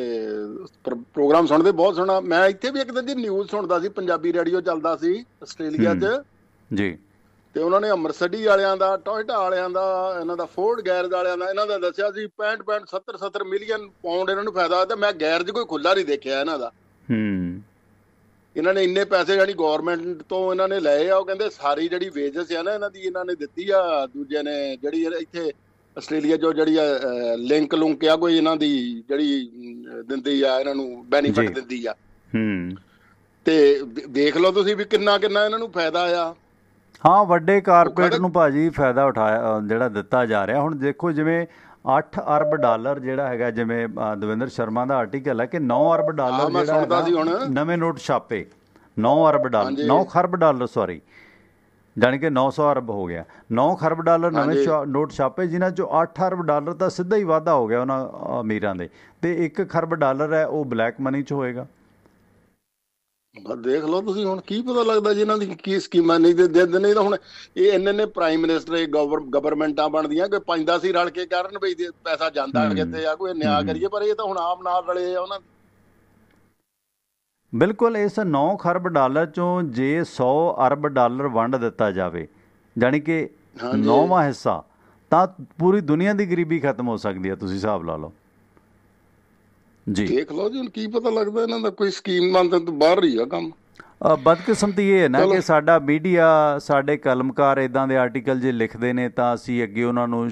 ਪ੍ਰੋਗਰਾਮ ਸੁਣਦੇ ਬਹੁਤ ਸੋਹਣਾ। ਮੈਂ ਇੱਥੇ ਵੀ ਇੱਕ ਦਿਨ ਦੀ ਨਿਊਜ਼ ਸੁਣਦਾ ਸੀ, ਪੰਜਾਬੀ ਰੇਡੀਓ ਚੱਲਦਾ ਸੀ ਆਸਟ੍ਰੇਲੀਆ 'ਚ ਜੀ, ਤੇ ਉਹਨਾਂ ਨੇ ਅੰਮ੍ਰਿਤਸਰੀ ਵਾਲਿਆਂ ਦਾ, ਟੋਇਟਾ ਵਾਲਿਆਂ ਦਾ, ਇਹਨਾਂ ਦਾ ਫੋਰਡ ਗੈਰੇਜ ਵਾਲਿਆਂ ਦਾ, ਇਹਨਾਂ ਦਾ ਦੱਸਿਆ ਸੀ 65 ਮਿਲੀਅਨ ਪਾਉਂਡ ਇਹਨਾਂ ਨੂੰ ਫਾਇਦਾ। ਤੇ ਮੈਂ ਗੈਰੇਜ ਕੋਈ ਖੁੱਲਾ ਨਹੀਂ ਦੇਖਿਆ ਇਹਨਾਂ ਦਾ। ਇਹਨਾਂ ਨੇ ਇੰਨੇ ਪੈਸੇ ਜਿਹੜੀ ਗੌਰਮੈਂਟ ਤੋਂ ਇਹਨਾਂ ਨੇ ਲਏ ਆ, ਉਹ ਕਹਿੰਦੇ ਸਾਰੀ ਜਿਹੜੀ ਵੇਜਸ ਆ ਨਾ ਇਹਨਾਂ ਦੀ, ਇਹਨਾਂ ਨੇ ਦਿੱਤੀ ਆ। ਦੂਜੇ ਨੇ ਜਿਹੜੀ ਇੱਥੇ ਆਸਟ੍ਰੇਲੀਆ ਜੋ ਜਿਹੜੀ ਲਿੰਕ ਲੁੰਕ ਆ ਕੋਈ ਇਹਨਾਂ ਦੀ ਜਿਹੜੀ ਦਿੰਦੀ ਆ, ਇਹਨਾਂ ਨੂੰ ਬੈਨੀਫਿਟ ਦਿੰਦੀ ਆ। ਤੇ ਦੇਖ ਲਓ ਤੁਸੀਂ ਵੀ ਕਿੰਨਾ ਇਹਨਾਂ ਨੂੰ ਫਾਇਦਾ ਆ। ਹਾਂ, ਵੱਡੇ ਕਾਰਪੋਰੇਟ ਨੂੰ ਭਾਜੀ ਫਾਇਦਾ ਉਠਾਇਆ ਜਿਹੜਾ ਦਿੱਤਾ ਜਾ ਰਿਹਾ। ਹੁਣ ਦੇਖੋ, ਜਿਵੇਂ 8 ਅਰਬ ਡਾਲਰ ਜਿਹੜਾ ਹੈਗਾ, ਜਿਵੇਂ ਦਵਿੰਦਰ ਸ਼ਰਮਾ ਦਾ ਆਰਟੀਕਲ ਹੈ ਕਿ 9 ਅਰਬ ਡਾਲਰ ਜਿਹੜਾ ਨਵੇਂ ਨੋਟ ਛਾਪੇ, 9 ਅਰਬ ਡਾਲਰ 9 ਖਰਬ ਡਾਲਰ ਸੌਰੀ, ਜਾਣੀ ਕਿ 900 ਅਰਬ ਹੋ ਗਿਆ। 9 ਖਰਬ ਡਾਲਰ ਨਵੇਂ ਨੋਟ ਛਾਪੇ, ਜਿਨ੍ਹਾਂ 'ਚੋਂ 8 ਅਰਬ ਡਾਲਰ ਤਾਂ ਸਿੱਧਾ ਹੀ ਵਾਧਾ ਹੋ ਗਿਆ ਉਹਨਾਂ ਅਮੀਰਾਂ ਦੇ, ਅਤੇ 1 ਖਰਬ ਡਾਲਰ ਹੈ ਉਹ ਬਲੈਕ ਮਨੀ 'ਚ ਹੋਏਗਾ। ਦੇਖ ਲਓ ਤੁਸੀਂ, ਹੁਣ ਕੀ ਪਤਾ ਲੱਗਦਾ ਜੀ ਇਹਨਾਂ ਦੀ ਕੀ ਸਕੀਮਾਂ ਨਹੀਂ ਦਿੰਦੇ। ਨਹੀਂ ਤਾਂ ਹੁਣ ਇਹ ਇੰਨੇ ਪ੍ਰਾਈਮ ਮਿਨਿਸਟਰ, ਗਵਰਨਮੈਂਟਾਂ ਬਣਦੀਆਂ, ਕੋਈ 5-10 ਹੀ ਰਲ ਕੇ ਕਰਨ ਵੀ ਪੈਸਾ ਜਾਂਦਾ ਕਿਤੇ ਆ, ਕੋਈ ਨਿਆਂ ਕਰੀਏ, ਪਰ ਇਹ ਤਾਂ ਹੁਣ ਆਪ ਨਾਲ ਰਲੇ ਆ ਉਹਨਾਂ। ਬਿਲਕੁਲ। ਇਸ 9 ਖਰਬ ਡਾਲਰ 'ਚੋਂ ਜੇ 100 ਅਰਬ ਡਾਲਰ ਵੰਡ ਦਿੱਤਾ ਜਾਵੇ, ਜਾਣੀ ਕਿ 9ਵਾਂ ਹਿੱਸਾ, ਤਾਂ ਪੂਰੀ ਦੁਨੀਆ ਦੀ ਗਰੀਬੀ ਖਤਮ ਹੋ ਸਕਦੀ ਹੈ। ਤੁਸੀਂ ਹਿਸਾਬ ਲਾ ਲਓ ਜੀ। ਦੇਖ ਲਓ ਜੀ, ਹੁਣ ਕੀ ਪਤਾ ਲੱਗਦਾ ਇਹਨਾਂ ਦਾ, ਕੋਈ ਸਕੀਮ ਤੋਂ ਬਾਹਰ ਹੀ ਆ ਕੰਮ। ਬਦਕਿਸਮਤੀ ਇਹ ਹੈ ਨਾ ਕਿ ਸਾਡਾ ਮੀਡੀਆ, ਸਾਡੇ ਕਲਮਕਾਰ ਇੱਦਾਂ ਦੇ ਆਰਟੀਕਲ ਜੇ ਲਿਖਦੇ ਨੇ ਤਾਂ ਅਸੀਂ ਅੱਗੇ ਉਹਨਾਂ ਨੂੰ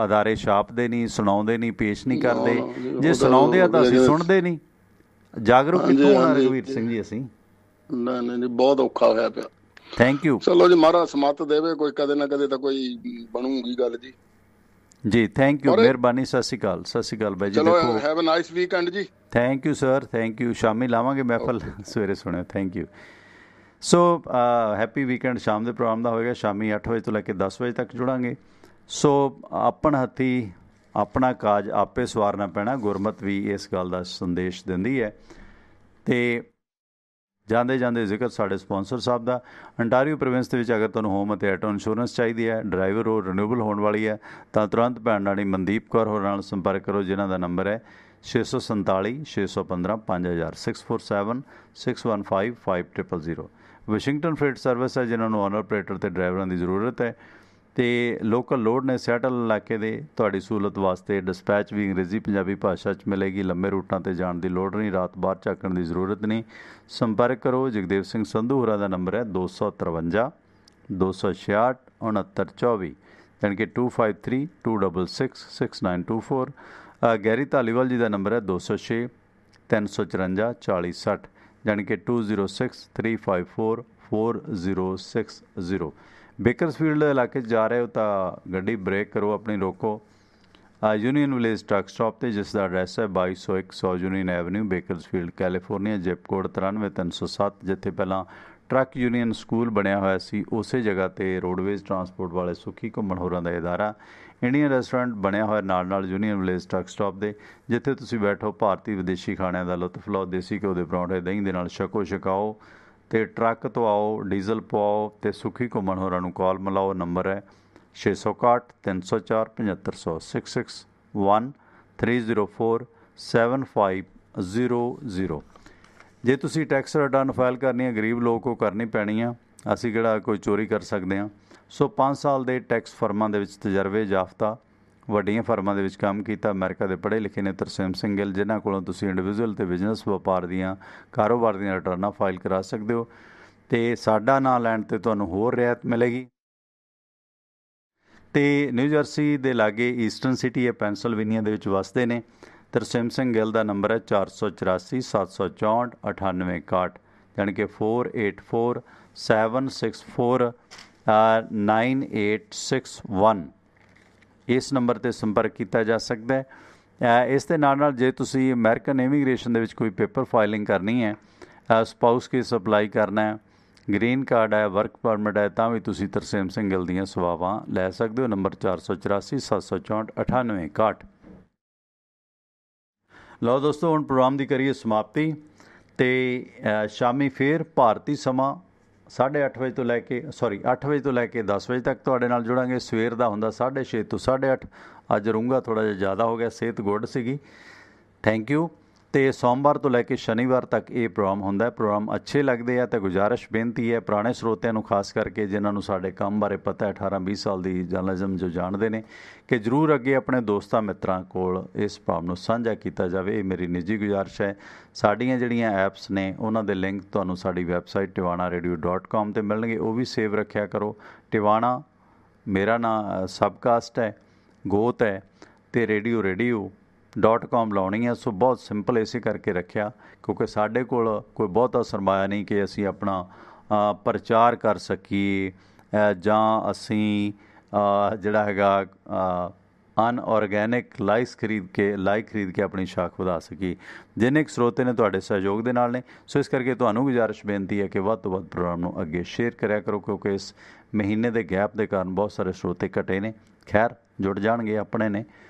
ਅਦਾਰੇ ਛਾਪਦੇ ਨਹੀਂ, ਸੁਣਾਉਂਦੇ ਨਹੀਂ, ਪੇਸ਼ ਨਹੀਂ ਕਰਦੇ। ਜੇ ਸੁਣਾਉਂਦੇ ਆ ਤਾਂ ਅਸੀਂ ਸੁਣਦੇ ਨਹੀਂ। ਜਾਗਰੂਕ ਕਿੱਥੋਂ ਹੋਣਾ ਰਘਵੀਰ ਸਿੰਘ ਜੀ ਅਸੀਂ? ਨਹੀਂ ਜੀ, ਬਹੁਤ ਔਖਾ ਹੋਇਆ ਪਿਆ। Thank you. ਚਲੋ ਜੀ, ਮਹਾਰਾਜ ਸਮੱਤ ਦੇਵੇ, ਕੋਈ ਕਦੇ ਨਾ ਕਦੇ ਤਾਂ ਕੋਈ ਬਣੂਗੀ ਗੱਲ ਜੀ। ਜੀ ਥੈਂਕ ਯੂ, ਮਿਹਰਬਾਨੀ। ਸਤਿ ਸ਼੍ਰੀ ਅਕਾਲ। ਸਤਿ ਸ਼੍ਰੀ ਅਕਾਲ ਬਾਈ ਜੀ। ਚਲੋ, ਹੈਵ ਅ ਨਾਈਸ ਵੀਕਐਂਡ ਜੀ। Thank you sir, thank you. ਸ਼ਾਮੀ ਲਾਵਾਂਗੇ ਮਹਿਫਲ, ਸਵੇਰੇ ਸੁਣਿਓ। Thank you. So happy weekend. ਸ਼ਾਮ ਦੇ ਪ੍ਰੋਗਰਾਮ ਦਾ ਹੋਏਗਾ, ਸ਼ਾਮੀ 8 ਵਜੇ ਤੋਂ ਲੈ ਕੇ 10 ਵਜੇ ਤੱਕ ਜੁੜਾਂਗੇ। ਸੋ ਆਪਣ ਹੱਥੀ ਆਪਣਾ ਕਾਜ ਆਪੇ ਸਵਾਰਨਾ ਪੈਣਾ। ਗੁਰਮਤ ਵੀ ਇਸ ਗੱਲ ਦਾ ਸੰਦੇਸ਼ ਦਿੰਦੀ ਹੈ। ਅਤੇ ਜਾਂਦੇ ਜਾਂਦੇ ਜ਼ਿਕਰ ਸਾਡੇ ਸਪਾਂਸਰ ਸਾਹਿਬ ਦਾ। ਅੰਟਾਰੀਓ ਪ੍ਰੋਵਿੰਸ ਦੇ ਵਿੱਚ ਅਗਰ ਤੁਹਾਨੂੰ ਹੋਮ ਅਤੇ ਆਟੋ ਇੰਸ਼ੋਰੈਂਸ ਚਾਹੀਦੀ ਹੈ, ਡਰਾਈਵਰ ਉਹ ਰਿਨਿਊਬਲ ਹੋਣ ਵਾਲੀ ਹੈ, ਤਾਂ ਤੁਰੰਤ ਭੈਣ ਰਾਣੀ ਮਨਦੀਪ ਕੌਰ ਹੋਰਾਂ ਨਾਲ ਸੰਪਰਕ ਕਰੋ, ਜਿਨ੍ਹਾਂ ਦਾ ਨੰਬਰ ਹੈ 647 615 5000 647 615 5000। ਵਾਸ਼ਿੰਗਟਨ ਫਰੇਟ ਸਰਵਿਸ ਹੈ, ਜਿਨ੍ਹਾਂ ਨੂੰ ਓਨਰ ਆਪਰੇਟਰ ਅਤੇ ਡਰਾਈਵਰਾਂ ਦੀ ਜ਼ਰੂਰਤ ਹੈ, ਅਤੇ ਲੋਕਲ ਲੋਡ ਨੇ ਸਿਆਟਲ ਇਲਾਕੇ ਦੇ। ਤੁਹਾਡੀ ਸਹੂਲਤ ਵਾਸਤੇ ਡਿਸਪੈਚ ਵੀ ਅੰਗਰੇਜ਼ੀ ਪੰਜਾਬੀ ਭਾਸ਼ਾ 'ਚ ਮਿਲੇਗੀ। ਲੰਬੇ ਰੂਟਾਂ 'ਤੇ ਜਾਣ ਦੀ ਲੋੜ ਨਹੀਂ, ਰਾਤ ਬਾਹਰ ਝਾਕਣ ਦੀ ਜ਼ਰੂਰਤ ਨਹੀਂ। ਸੰਪਰਕ ਕਰੋ। ਜਗਦੇਵ ਸਿੰਘ ਸੰਧੂ ਹੋਰਾਂ ਦਾ ਨੰਬਰ ਹੈ 253 266 6924, ਯਾਨੀ ਕਿ 253 266 6924। ਗੈਰੀ ਧਾਲੀਵਾਲ ਜੀ ਦਾ ਨੰਬਰ ਹੈ 206 354 4060, ਯਾਨੀ ਕਿ 206 354 4060। ਬੇਕਰਸਫੀਲਡ ਇਲਾਕੇ 'ਚ ਜਾ ਰਹੇ ਹੋ ਤਾਂ ਗੱਡੀ ਬ੍ਰੇਕ ਕਰੋ, ਆਪਣੀ ਰੋਕੋ। ਯੂਨੀਅਨ ਵਿਲੇਜ ਟਰੱਕ ਸਟਾਪ 'ਤੇ, ਜਿਸ ਦਾ ਐਡਰੈਸ ਹੈ 2201 100 union avenue, Bakersfield, California, zip code 93307। ਜਿੱਥੇ ਪਹਿਲਾਂ ਟਰੱਕ ਯੂਨੀਅਨ ਸਕੂਲ ਬਣਿਆ ਹੋਇਆ ਸੀ, ਉਸੇ ਜਗ੍ਹਾ 'ਤੇ ਰੋਡਵੇਜ਼ ਟਰਾਂਸਪੋਰਟ ਵਾਲੇ ਸੁਖੀ ਘੁੰਮਣ ਹੋਰਾਂ ਦਾ ਇਦਾਰਾ ਇੰਡੀਅਨ ਰੈਸਟੋਰੈਂਟ ਬਣਿਆ ਹੋਇਆ ਨਾਲ ਯੂਨੀਅਨ ਵਿਲੇਜ ਟਰੱਕ ਸਟਾਪ ਦੇ, ਜਿੱਥੇ ਤੁਸੀਂ ਬੈਠੋ, ਭਾਰਤੀ ਵਿਦੇਸ਼ੀ ਖਾਣਿਆਂ ਦਾ ਲੁਤਫ ਲਓ। ਦੇਸੀ ਘਿਓ ਦੇ ਪਰੌਂਠੇ ਦਹੀਂ ਦੇ ਨਾਲ ਛਕੋ ਛਕਾਓ, ਅਤੇ ਟਰੱਕ ਤੋਂ ਆਓ, ਡੀਜ਼ਲ ਪਵਾਓ, ਅਤੇ ਸੁਖੀ ਘੁੰਮਣ ਹੋਰਾਂ ਨੂੰ ਕਾਲ ਮਿਲਾਓ। ਨੰਬਰ ਹੈ 661 304 7500 661 304 7500। ਜੇ ਤੁਸੀਂ ਟੈਕਸ ਰਿਟਰਨ ਫਾਈਲ ਕਰਨੀ ਹੈ, ਗਰੀਬ ਲੋਕ ਉਹ ਕਰਨੀ ਪੈਣੀ ਆ, ਅਸੀਂ ਕਿਹੜਾ ਕੋਈ ਚੋਰੀ ਕਰ ਸਕਦੇ ਹਾਂ। ਸੋ 5 ਸਾਲ ਦੇ ਟੈਕਸ ਫਰਮਾਂ ਦੇ ਵਿੱਚ ਤਜਰਬੇ ਯਾਫਤਾ, ਵੱਡੀਆਂ ਫਰਮਾਂ ਦੇ ਵਿੱਚ ਕੰਮ ਕੀਤਾ, ਅਮਰੀਕਾ ਦੇ ਪੜ੍ਹੇ ਲਿਖੇ ਨੇ ਤਰਸੇਮ ਸਿੰਘ ਗਿੱਲ, ਜਿਨ੍ਹਾਂ ਕੋਲੋਂ ਤੁਸੀਂ ਇੰਡੀਵਿਜੂਅਲ ਅਤੇ ਬਿਜ਼ਨਸ ਵਪਾਰ ਦੀਆਂ, ਕਾਰੋਬਾਰ ਦੀਆਂ ਰਿਟਰਨਾਂ ਫਾਈਲ ਕਰਾ ਸਕਦੇ ਹੋ, ਅਤੇ ਸਾਡਾ ਨਾਂ ਲੈਣ 'ਤੇ ਤੁਹਾਨੂੰ ਹੋਰ ਰਿਆਇਤ ਮਿਲੇਗੀ। ਅਤੇ ਨਿਊ ਜਰਸੀ ਦੇ ਲਾਗੇ ਈਸਟਰਨ ਸਿਟੀ ਹੈ, ਪੈਂਸਲਵੇਨੀਆ ਦੇ ਵਿੱਚ ਵਸਦੇ ਨੇ। ਤਰਸੇਮ ਸਿੰਘ ਗਿੱਲ ਦਾ ਨੰਬਰ ਹੈ 484 764 9861, ਯਾਨੀ ਕਿ 484 764 9861। ਇਸ ਨੰਬਰ 'ਤੇ ਸੰਪਰਕ ਕੀਤਾ ਜਾ ਸਕਦਾ ਹੈ। ਇਸ ਦੇ ਨਾਲ ਜੇ ਤੁਸੀਂ ਅਮਰੀਕਨ ਇਮੀਗ੍ਰੇਸ਼ਨ ਦੇ ਵਿੱਚ ਕੋਈ ਪੇਪਰ ਫਾਈਲਿੰਗ ਕਰਨੀ ਹੈ, ਸਪਾਊਸ ਕੇਸ ਅਪਲਾਈ ਕਰਨਾ ਹੈ, ਗ੍ਰੀਨ ਕਾਰਡ ਹੈ, ਵਰਕ ਪਰਮਿਟ ਹੈ, ਤਾਂ ਵੀ ਤੁਸੀਂ ਤਰਸੇਮ ਸਿੰਘ ਗਿੱਲ ਦੀਆਂ ਸੇਵਾਵਾਂ ਲੈ ਸਕਦੇ ਹੋ। ਨੰਬਰ 484 764 9861। ਲਓ ਦੋਸਤੋ, ਹੁਣ ਪ੍ਰੋਗਰਾਮ ਦੀ ਕਰੀਏ ਸਮਾਪਤੀ, ਅਤੇ ਸ਼ਾਮੀ ਫੇਰ ਭਾਰਤੀ ਸਮਾਂ 8:30 ਵਜੇ ਤੋਂ ਲੈ ਕੇ 8 ਵਜੇ ਤੋਂ ਲੈ ਕੇ 10 ਵਜੇ ਤੱਕ ਤੁਹਾਡੇ ਨਾਲ ਜੁੜਾਂਗੇ। ਸਵੇਰ ਦਾ ਹੁੰਦਾ 6:30 ਤੋਂ 8:30। ਅੱਜ ਰੂੰਗਾ ਥੋੜ੍ਹਾ ਜਿਹਾ ਜ਼ਿਆਦਾ ਹੋ ਗਿਆ, ਸਿਹਤ ਗੁੱਡ ਸੀਗੀ। Thank you. ਅਤੇ ਸੋਮਵਾਰ ਤੋਂ ਲੈ ਕੇ ਸ਼ਨੀਵਾਰ ਤੱਕ ਇਹ ਪ੍ਰੋਗਰਾਮ ਹੁੰਦਾ ਹੈ। ਪ੍ਰੋਗਰਾਮ ਅੱਛੇ ਲੱਗਦੇ ਆ ਤਾਂ ਗੁਜ਼ਾਰਿਸ਼ ਬੇਨਤੀ ਹੈ ਪੁਰਾਣੇ ਸਰੋਤਿਆਂ ਨੂੰ, ਖਾਸ ਕਰਕੇ ਜਿਨ੍ਹਾਂ ਨੂੰ ਸਾਡੇ ਕੰਮ ਬਾਰੇ ਪਤਾ ਹੈ, 18-20 ਸਾਲ ਦੀ ਜਰਨਲਿਜ਼ਮ ਜੋ ਜਾਣਦੇ ਨੇ, ਕਿ ਜ਼ਰੂਰ ਅੱਗੇ ਆਪਣੇ ਦੋਸਤਾਂ ਮਿੱਤਰਾਂ ਕੋਲ ਇਸ ਪ੍ਰੋਗਰਾਮ ਨੂੰ ਸਾਂਝਾ ਕੀਤਾ ਜਾਵੇ। ਇਹ ਮੇਰੀ ਨਿੱਜੀ ਗੁਜ਼ਾਰਿਸ਼ ਹੈ। ਸਾਡੀਆਂ ਜਿਹੜੀਆਂ ਐਪਸ ਨੇ ਉਹਨਾਂ ਦੇ ਲਿੰਕ ਤੁਹਾਨੂੰ ਸਾਡੀ ਵੈਬਸਾਈਟ tivanaradio.com 'ਤੇ ਮਿਲਣਗੇ, ਉਹ ਵੀ ਸੇਵ ਰੱਖਿਆ ਕਰੋ। ਟਿਵਾਣਾ ਮੇਰਾ ਨਾਂ ਸਬਕਾਸਟ ਹੈ, ਗੋਤ ਹੈ, ਅਤੇ ਰੇਡੀਓ.com ਲਾਉਣੀ ਹੈ। ਸੋ ਬਹੁਤ ਸਿੰਪਲ ਇਸੇ ਕਰਕੇ ਰੱਖਿਆ ਕਿਉਂਕਿ ਸਾਡੇ ਕੋਲ ਕੋਈ ਬਹੁਤਾ ਸਰਮਾਇਆ ਨਹੀਂ ਕਿ ਅਸੀਂ ਆਪਣਾ ਪ੍ਰਚਾਰ ਕਰ ਸਕੀਏ, ਜਾਂ ਅਸੀਂ ਜਿਹੜਾ ਹੈਗਾ ਅਨਔਰਗੈਨਿਕ ਲਾਈਕ ਖਰੀਦ ਕੇ ਆਪਣੀ ਸ਼ਾਖ ਵਧਾ ਸਕੀਏ। ਜਿੰਨੇ ਕੁ ਸਰੋਤੇ ਨੇ ਤੁਹਾਡੇ ਸਹਿਯੋਗ ਦੇ ਨਾਲ ਨੇ। ਸੋ ਇਸ ਕਰਕੇ ਤੁਹਾਨੂੰ ਗੁਜ਼ਾਰਿਸ਼ ਬੇਨਤੀ ਹੈ ਕਿ ਵੱਧ ਤੋਂ ਵੱਧ ਪ੍ਰੋਗਰਾਮ ਨੂੰ ਅੱਗੇ ਸ਼ੇਅਰ ਕਰਿਆ ਕਰੋ, ਕਿਉਂਕਿ ਇਸ ਮਹੀਨੇ ਦੇ ਗੈਪ ਦੇ ਕਾਰਨ ਬਹੁਤ ਸਾਰੇ ਸਰੋਤੇ ਘਟੇ ਨੇ। ਖੈਰ, ਜੁੜ ਜਾਣਗੇ, ਆਪਣੇ ਨੇ,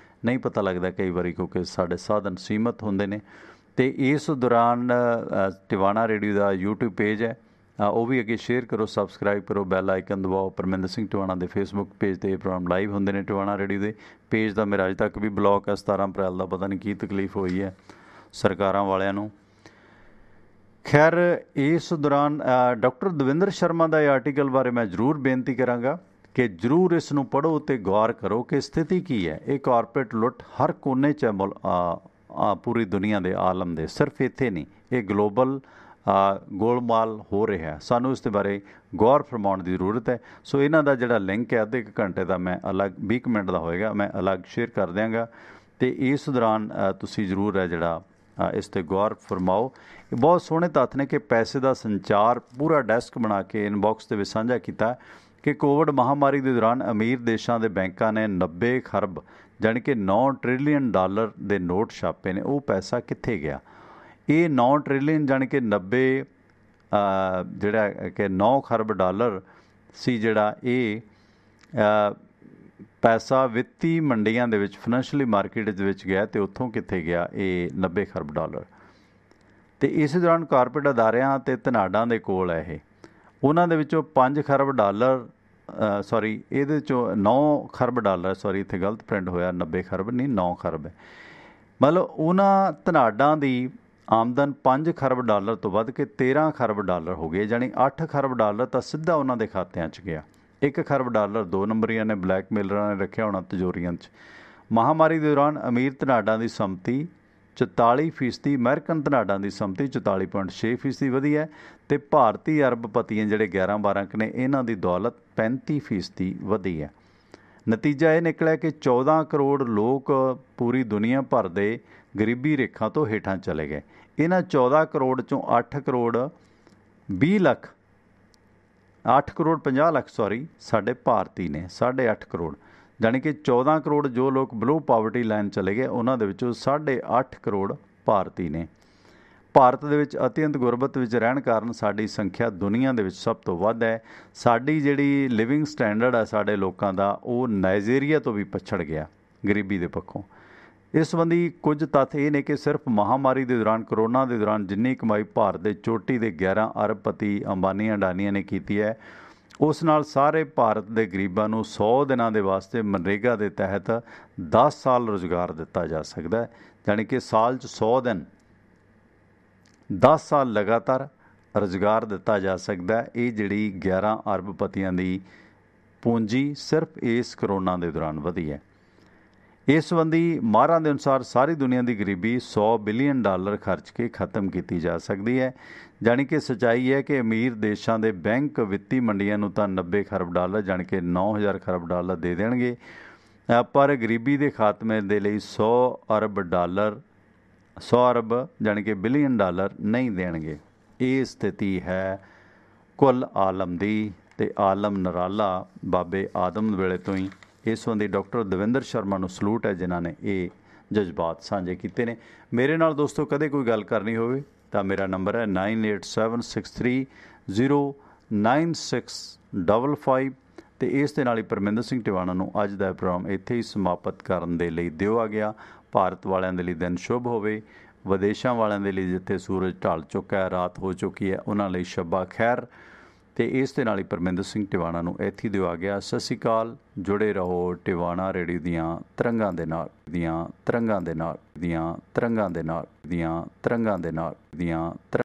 ਨਹੀਂ ਪਤਾ ਲੱਗਦਾ ਕਈ ਵਾਰੀ ਕਿਉਂਕਿ ਸਾਡੇ ਸਾਧਨ ਸੀਮਤ ਹੁੰਦੇ ਨੇ। ਅਤੇ ਇਸ ਦੌਰਾਨ ਟਿਵਾਣਾ ਰੇਡੀਓ ਦਾ YouTube ਪੇਜ ਹੈ, ਉਹ ਵੀ ਅੱਗੇ ਸ਼ੇਅਰ ਕਰੋ, ਸਬਸਕ੍ਰਾਈਬ ਕਰੋ, ਬੈਲ ਆਈਕਨ ਦਬਾਓ। ਪਰਮਿੰਦਰ ਸਿੰਘ ਟਿਵਾਣਾ ਦੇ ਫੇਸਬੁੱਕ ਪੇਜ 'ਤੇ ਇਹ ਪ੍ਰੋਗਰਾਮ ਲਾਈਵ ਹੁੰਦੇ ਨੇ। ਟਿਵਾਣਾ ਰੇਡੀਓ ਦੇ ਪੇਜ ਦਾ ਮੇਰਾ ਅਜੇ ਤੱਕ ਵੀ ਬਲੌਕ ਹੈ। 17 ਅਪ੍ਰੈਲ ਦਾ ਪਤਾ ਨਹੀਂ ਕੀ ਤਕਲੀਫ ਹੋਈ ਹੈ ਸਰਕਾਰਾਂ ਵਾਲਿਆਂ ਨੂੰ। ਖੈਰ, ਇਸ ਦੌਰਾਨ ਡਾਕਟਰ ਦਵਿੰਦਰ ਸ਼ਰਮਾ ਦਾ ਇਹ ਆਰਟੀਕਲ ਬਾਰੇ ਮੈਂ ਜ਼ਰੂਰ ਬੇਨਤੀ ਕਰਾਂਗਾ ਕਿ ਜ਼ਰੂਰ ਇਸ ਨੂੰ ਪੜ੍ਹੋ ਅਤੇ ਗੌਰ ਕਰੋ ਕਿ ਸਥਿਤੀ ਕੀ ਹੈ। ਇਹ ਕਾਰਪੋਰੇਟ ਲੁੱਟ ਹਰ ਕੋਨੇ 'ਚ ਪੂਰੀ ਦੁਨੀਆ ਦੇ, ਆਲਮ ਦੇ, ਸਿਰਫ ਇੱਥੇ ਨਹੀਂ, ਇਹ ਗਲੋਬਲ ਗੋਲਮਾਲ ਹੋ ਰਿਹਾ। ਸਾਨੂੰ ਇਸ ਦੇ ਬਾਰੇ ਗੌਰ ਫਰਮਾਉਣ ਦੀ ਜ਼ਰੂਰਤ ਹੈ। ਸੋ ਇਹਨਾਂ ਦਾ ਜਿਹੜਾ ਲਿੰਕ ਹੈ ਅੱਧੇ ਕੁ ਘੰਟੇ ਦਾ, ਮੈਂ ਅਲੱਗ 20 ਮਿੰਟ ਦਾ ਹੋਏਗਾ, ਮੈਂ ਅਲੱਗ ਸ਼ੇਅਰ ਕਰ ਦਿਆਂਗਾ। ਅਤੇ ਇਸ ਦੌਰਾਨ ਤੁਸੀਂ ਜ਼ਰੂਰ ਹੈ ਜਿਹੜਾ ਇਸ 'ਤੇ ਗੌਰ ਫਰਮਾਓ। ਇਹ ਬਹੁਤ ਸੋਹਣੇ ਤੱਥ ਨੇ ਕਿ ਪੈਸੇ ਦਾ ਸੰਚਾਰ ਪੂਰਾ ਡੈਸਕ ਬਣਾ ਕੇ ਇਨਬਾਕਸ ਦੇ ਵਿੱਚ ਸਾਂਝਾ ਕੀਤਾ ਕਿ ਕੋਵਿਡ ਮਹਾਂਮਾਰੀ ਦੇ ਦੌਰਾਨ ਅਮੀਰ ਦੇਸ਼ਾਂ ਦੇ ਬੈਂਕਾਂ ਨੇ 90 ਖਰਬ ਜਾਣੀ ਕਿ $9 ਟ੍ਰਿਲੀਅਨ ਦੇ ਨੋਟ ਛਾਪੇ ਨੇ। ਉਹ ਪੈਸਾ ਕਿੱਥੇ ਗਿਆ? ਇਹ 9 ਟ੍ਰਿਲੀਅਨ ਜਾਣੀ ਕਿ 90 ਜਿਹੜਾ ਕਿ 9 ਖਰਬ ਡਾਲਰ ਸੀ, ਜਿਹੜਾ ਇਹ ਪੈਸਾ ਵਿੱਤੀ ਮੰਡੀਆਂ ਦੇ ਵਿੱਚ, ਫਾਈਨੈਂਸ਼ੀਅਲੀ ਮਾਰਕੀਟ ਦੇ ਵਿੱਚ ਗਿਆ। ਅਤੇ ਉੱਥੋਂ ਕਿੱਥੇ ਗਿਆ ਇਹ 90 ਖਰਬ ਡਾਲਰ? ਤੇ ਇਸੇ ਦੌਰਾਨ ਕਾਰਪੋਰੇਟ ਅਦਾਰਿਆਂ ਤੇ ਧਨਾਡਾਂ ਦੇ ਕੋਲ ਹੈ ਇਹ, ਉਹਨਾਂ ਦੇ ਵਿੱਚੋਂ 5 ਖਰਬ ਡਾਲਰ ਇਹਦੇ 'ਚੋਂ 9 ਖਰਬ ਡਾਲਰ, ਇੱਥੇ ਗਲਤ ਪ੍ਰਿੰਟ ਹੋਇਆ, 90 ਖਰਬ ਨਹੀਂ 9 ਖਰਬ ਹੈ। ਮਤਲਬ ਉਹਨਾਂ ਧਨਾਡਾਂ ਦੀ ਆਮਦਨ 5 ਖਰਬ ਡਾਲਰ ਤੋਂ ਵੱਧ ਕੇ 13 ਖਰਬ ਡਾਲਰ ਹੋ ਗਈ, ਜਾਣੀ 8 ਖਰਬ ਡਾਲਰ ਤਾਂ ਸਿੱਧਾ ਉਹਨਾਂ ਦੇ ਖਾਤਿਆਂ 'ਚ ਗਿਆ। 1 ਖਰਬ ਡਾਲਰ 2 ਨੰਬਰੀਆਂ ਨੇ ਬਲੈਕਮੇਲਰਾਂ ਨੇ ਰੱਖਿਆ ਹੋਣਾ ਤਿਜੋਰੀਆਂ 'ਚ। ਮਹਾਂਮਾਰੀ ਦੇ ਦੌਰਾਨ ਅਮੀਰ ਧਨਾਡਾਂ ਦੀ ਸੰਪਤੀ 44%, ਅਮਰੀਕਨ ਧਨਾਡਾਂ ਦੀ ਸੰਪਤੀ 44.6% ਵਧੀ ਹੈ, ਅਤੇ ਭਾਰਤੀ ਅਰਬਪਤੀਆਂ ਜਿਹੜੇ 11-12 ਨੇ ਇਹਨਾਂ ਦੀ ਦੌਲਤ 35% ਵਧੀ ਹੈ। ਨਤੀਜਾ ਇਹ ਨਿਕਲਿਆ ਕਿ 14 ਕਰੋੜ ਲੋਕ ਪੂਰੀ ਦੁਨੀਆ ਭਰ ਦੇ ਗਰੀਬੀ ਰੇਖਾ ਤੋਂ ਹੇਠਾਂ ਚਲੇ ਗਏ। ਇਹਨਾਂ 14 ਕਰੋੜ 'ਚੋਂ 8 ਕਰੋੜ 50 ਲੱਖ ਸਾਡੇ ਭਾਰਤੀ ਨੇ, 8.5 ਕਰੋੜ, ਜਾਣੀ ਕਿ 14 ਕਰੋੜ ਜੋ ਲੋਕ ਬਲੋ ਪਾਵਰਟੀ ਲਾਈਨ ਚਲੇ ਗਏ, ਉਹਨਾਂ ਦੇ ਵਿੱਚੋਂ 8.5 ਕਰੋੜ ਭਾਰਤੀ ਨੇ। ਭਾਰਤ ਦੇ ਵਿੱਚ ਅਤਿਅੰਤ ਗੁਰਬਤ ਵਿੱਚ ਰਹਿਣ ਕਾਰਨ ਸਾਡੀ ਸੰਖਿਆ ਦੁਨੀਆ ਦੇ ਵਿੱਚ ਸਭ ਤੋਂ ਵੱਧ ਹੈ। ਸਾਡੀ ਜਿਹੜੀ ਲਿਵਿੰਗ ਸਟੈਂਡਰਡ ਹੈ ਸਾਡੇ ਲੋਕਾਂ ਦਾ, ਉਹ ਨਾਈਜੀਰੀਆ ਤੋਂ ਵੀ ਪਛੜ ਗਿਆ ਗਰੀਬੀ ਦੇ ਪੱਖੋਂ। ਇਸ ਸੰਬੰਧੀ ਕੁਝ ਤੱਥ ਇਹ ਨੇ ਕਿ ਸਿਰਫ ਮਹਾਂਮਾਰੀ ਦੇ ਦੌਰਾਨ, ਕਰੋਨਾ ਦੇ ਦੌਰਾਨ ਜਿੰਨੀ ਕਮਾਈ ਭਾਰਤ ਦੇ ਚੋਟੀ ਦੇ 11 ਅਰਬਪਤੀ ਅੰਬਾਨੀਆਂ ਅਡਾਨੀਆਂ ਨੇ ਕੀਤੀ ਹੈ, ਉਸ ਨਾਲ ਸਾਰੇ ਭਾਰਤ ਦੇ ਗਰੀਬਾਂ ਨੂੰ 100 ਦਿਨਾਂ ਦੇ ਵਾਸਤੇ ਮਨਰੇਗਾ ਦੇ ਤਹਿਤ 10 ਸਾਲ ਰੁਜ਼ਗਾਰ ਦਿੱਤਾ ਜਾ ਸਕਦਾ ਹੈ, ਜਾਣੀ ਕਿ ਸਾਲ 'ਚ 100 ਦਿਨ 10 ਸਾਲ ਲਗਾਤਾਰ ਰੁਜ਼ਗਾਰ ਦਿੱਤਾ ਜਾ ਸਕਦਾ ਹੈ। ਇਹ ਜਿਹੜੀ 11 ਅਰਬਪਤੀਆਂ ਦੀ ਪੂੰਜੀ ਸਿਰਫ ਇਸ ਕਰੋਨਾ ਦੇ ਦੌਰਾਨ ਵਧੀ ਹੈ। ਇਸ ਸੰਬੰਧੀ ਮਾਹਰਾਂ ਦੇ ਅਨੁਸਾਰ ਸਾਰੀ ਦੁਨੀਆ ਦੀ ਗਰੀਬੀ 100 ਬਿਲੀਅਨ ਡਾਲਰ ਖਰਚ ਕੇ ਖਤਮ ਕੀਤੀ ਜਾ ਸਕਦੀ ਹੈ, ਜਾਣੀ ਕਿ ਸੱਚਾਈ ਹੈ ਕਿ ਅਮੀਰ ਦੇਸ਼ਾਂ ਦੇ ਬੈਂਕ ਵਿੱਤੀ ਮੰਡੀਆਂ ਨੂੰ ਤਾਂ 90 ਖਰਬ ਡਾਲਰ, ਜਾਣੀ ਕਿ 9000 ਖਰਬ ਡਾਲਰ ਦੇ ਦੇਣਗੇ, ਪਰ ਗਰੀਬੀ ਦੇ ਖਾਤਮੇ ਦੇ ਲਈ 100 ਅਰਬ ਜਾਣੀ ਕਿ ਬਿਲੀਅਨ ਡਾਲਰ ਨਹੀਂ ਦੇਣਗੇ। ਇਹ ਸਥਿਤੀ ਹੈ ਕੁੱਲ ਆਲਮ ਦੀ, ਅਤੇ ਆਲਮ ਨਿਰਾਲਾ ਬਾਬੇ ਆਦਮ ਵੇਲੇ ਤੋਂ ਹੀ। ਇਸ ਸੰਬੰਧੀ ਡਾਕਟਰ ਦਵਿੰਦਰ ਸ਼ਰਮਾ ਨੂੰ ਸਲੂਟ ਹੈ ਜਿਨ੍ਹਾਂ ਨੇ ਇਹ ਜਜ਼ਬਾਤ ਸਾਂਝੇ ਕੀਤੇ ਨੇ। ਮੇਰੇ ਨਾਲ ਦੋਸਤੋ ਕਦੇ ਕੋਈ ਗੱਲ ਕਰਨੀ ਹੋਵੇ ਤਾਂ ਮੇਰਾ ਨੰਬਰ ਹੈ 9876309655, ਅਤੇ ਇਸ ਦੇ ਨਾਲ ਹੀ ਪਰਮਿੰਦਰ ਸਿੰਘ ਟਿਵਾਣਾ ਨੂੰ ਅੱਜ ਦਾ ਪ੍ਰੋਗਰਾਮ ਇੱਥੇ ਹੀ ਸਮਾਪਤ ਕਰਨ ਦੇ ਲਈ ਦਿਓ ਆ ਗਿਆ। ਭਾਰਤ ਵਾਲਿਆਂ ਦੇ ਲਈ ਦਿਨ ਸ਼ੁਭ ਹੋਵੇ, ਵਿਦੇਸ਼ਾਂ ਵਾਲਿਆਂ ਦੇ ਲਈ ਜਿੱਥੇ ਸੂਰਜ ਢਲ ਚੁੱਕਾ ਹੈ, ਰਾਤ ਹੋ ਚੁੱਕੀ ਹੈ, ਉਹਨਾਂ ਲਈ ਸ਼ੱਬਾ ਖੈਰ। ਅਤੇ ਇਸ ਦੇ ਨਾਲ ਹੀ ਪਰਮਿੰਦਰ ਸਿੰਘ ਟਿਵਾਣਾ ਨੂੰ ਇੱਥੇ ਦਿਓ ਆ ਗਿਆ। ਸਤਿ ਸ਼੍ਰੀ ਅਕਾਲ। ਜੁੜੇ ਰਹੋ ਟਿਵਾਣਾ ਰੇਡੀਓ ਦੀਆਂ ਤਰੰਗਾਂ ਦੇ ਨਾਲ।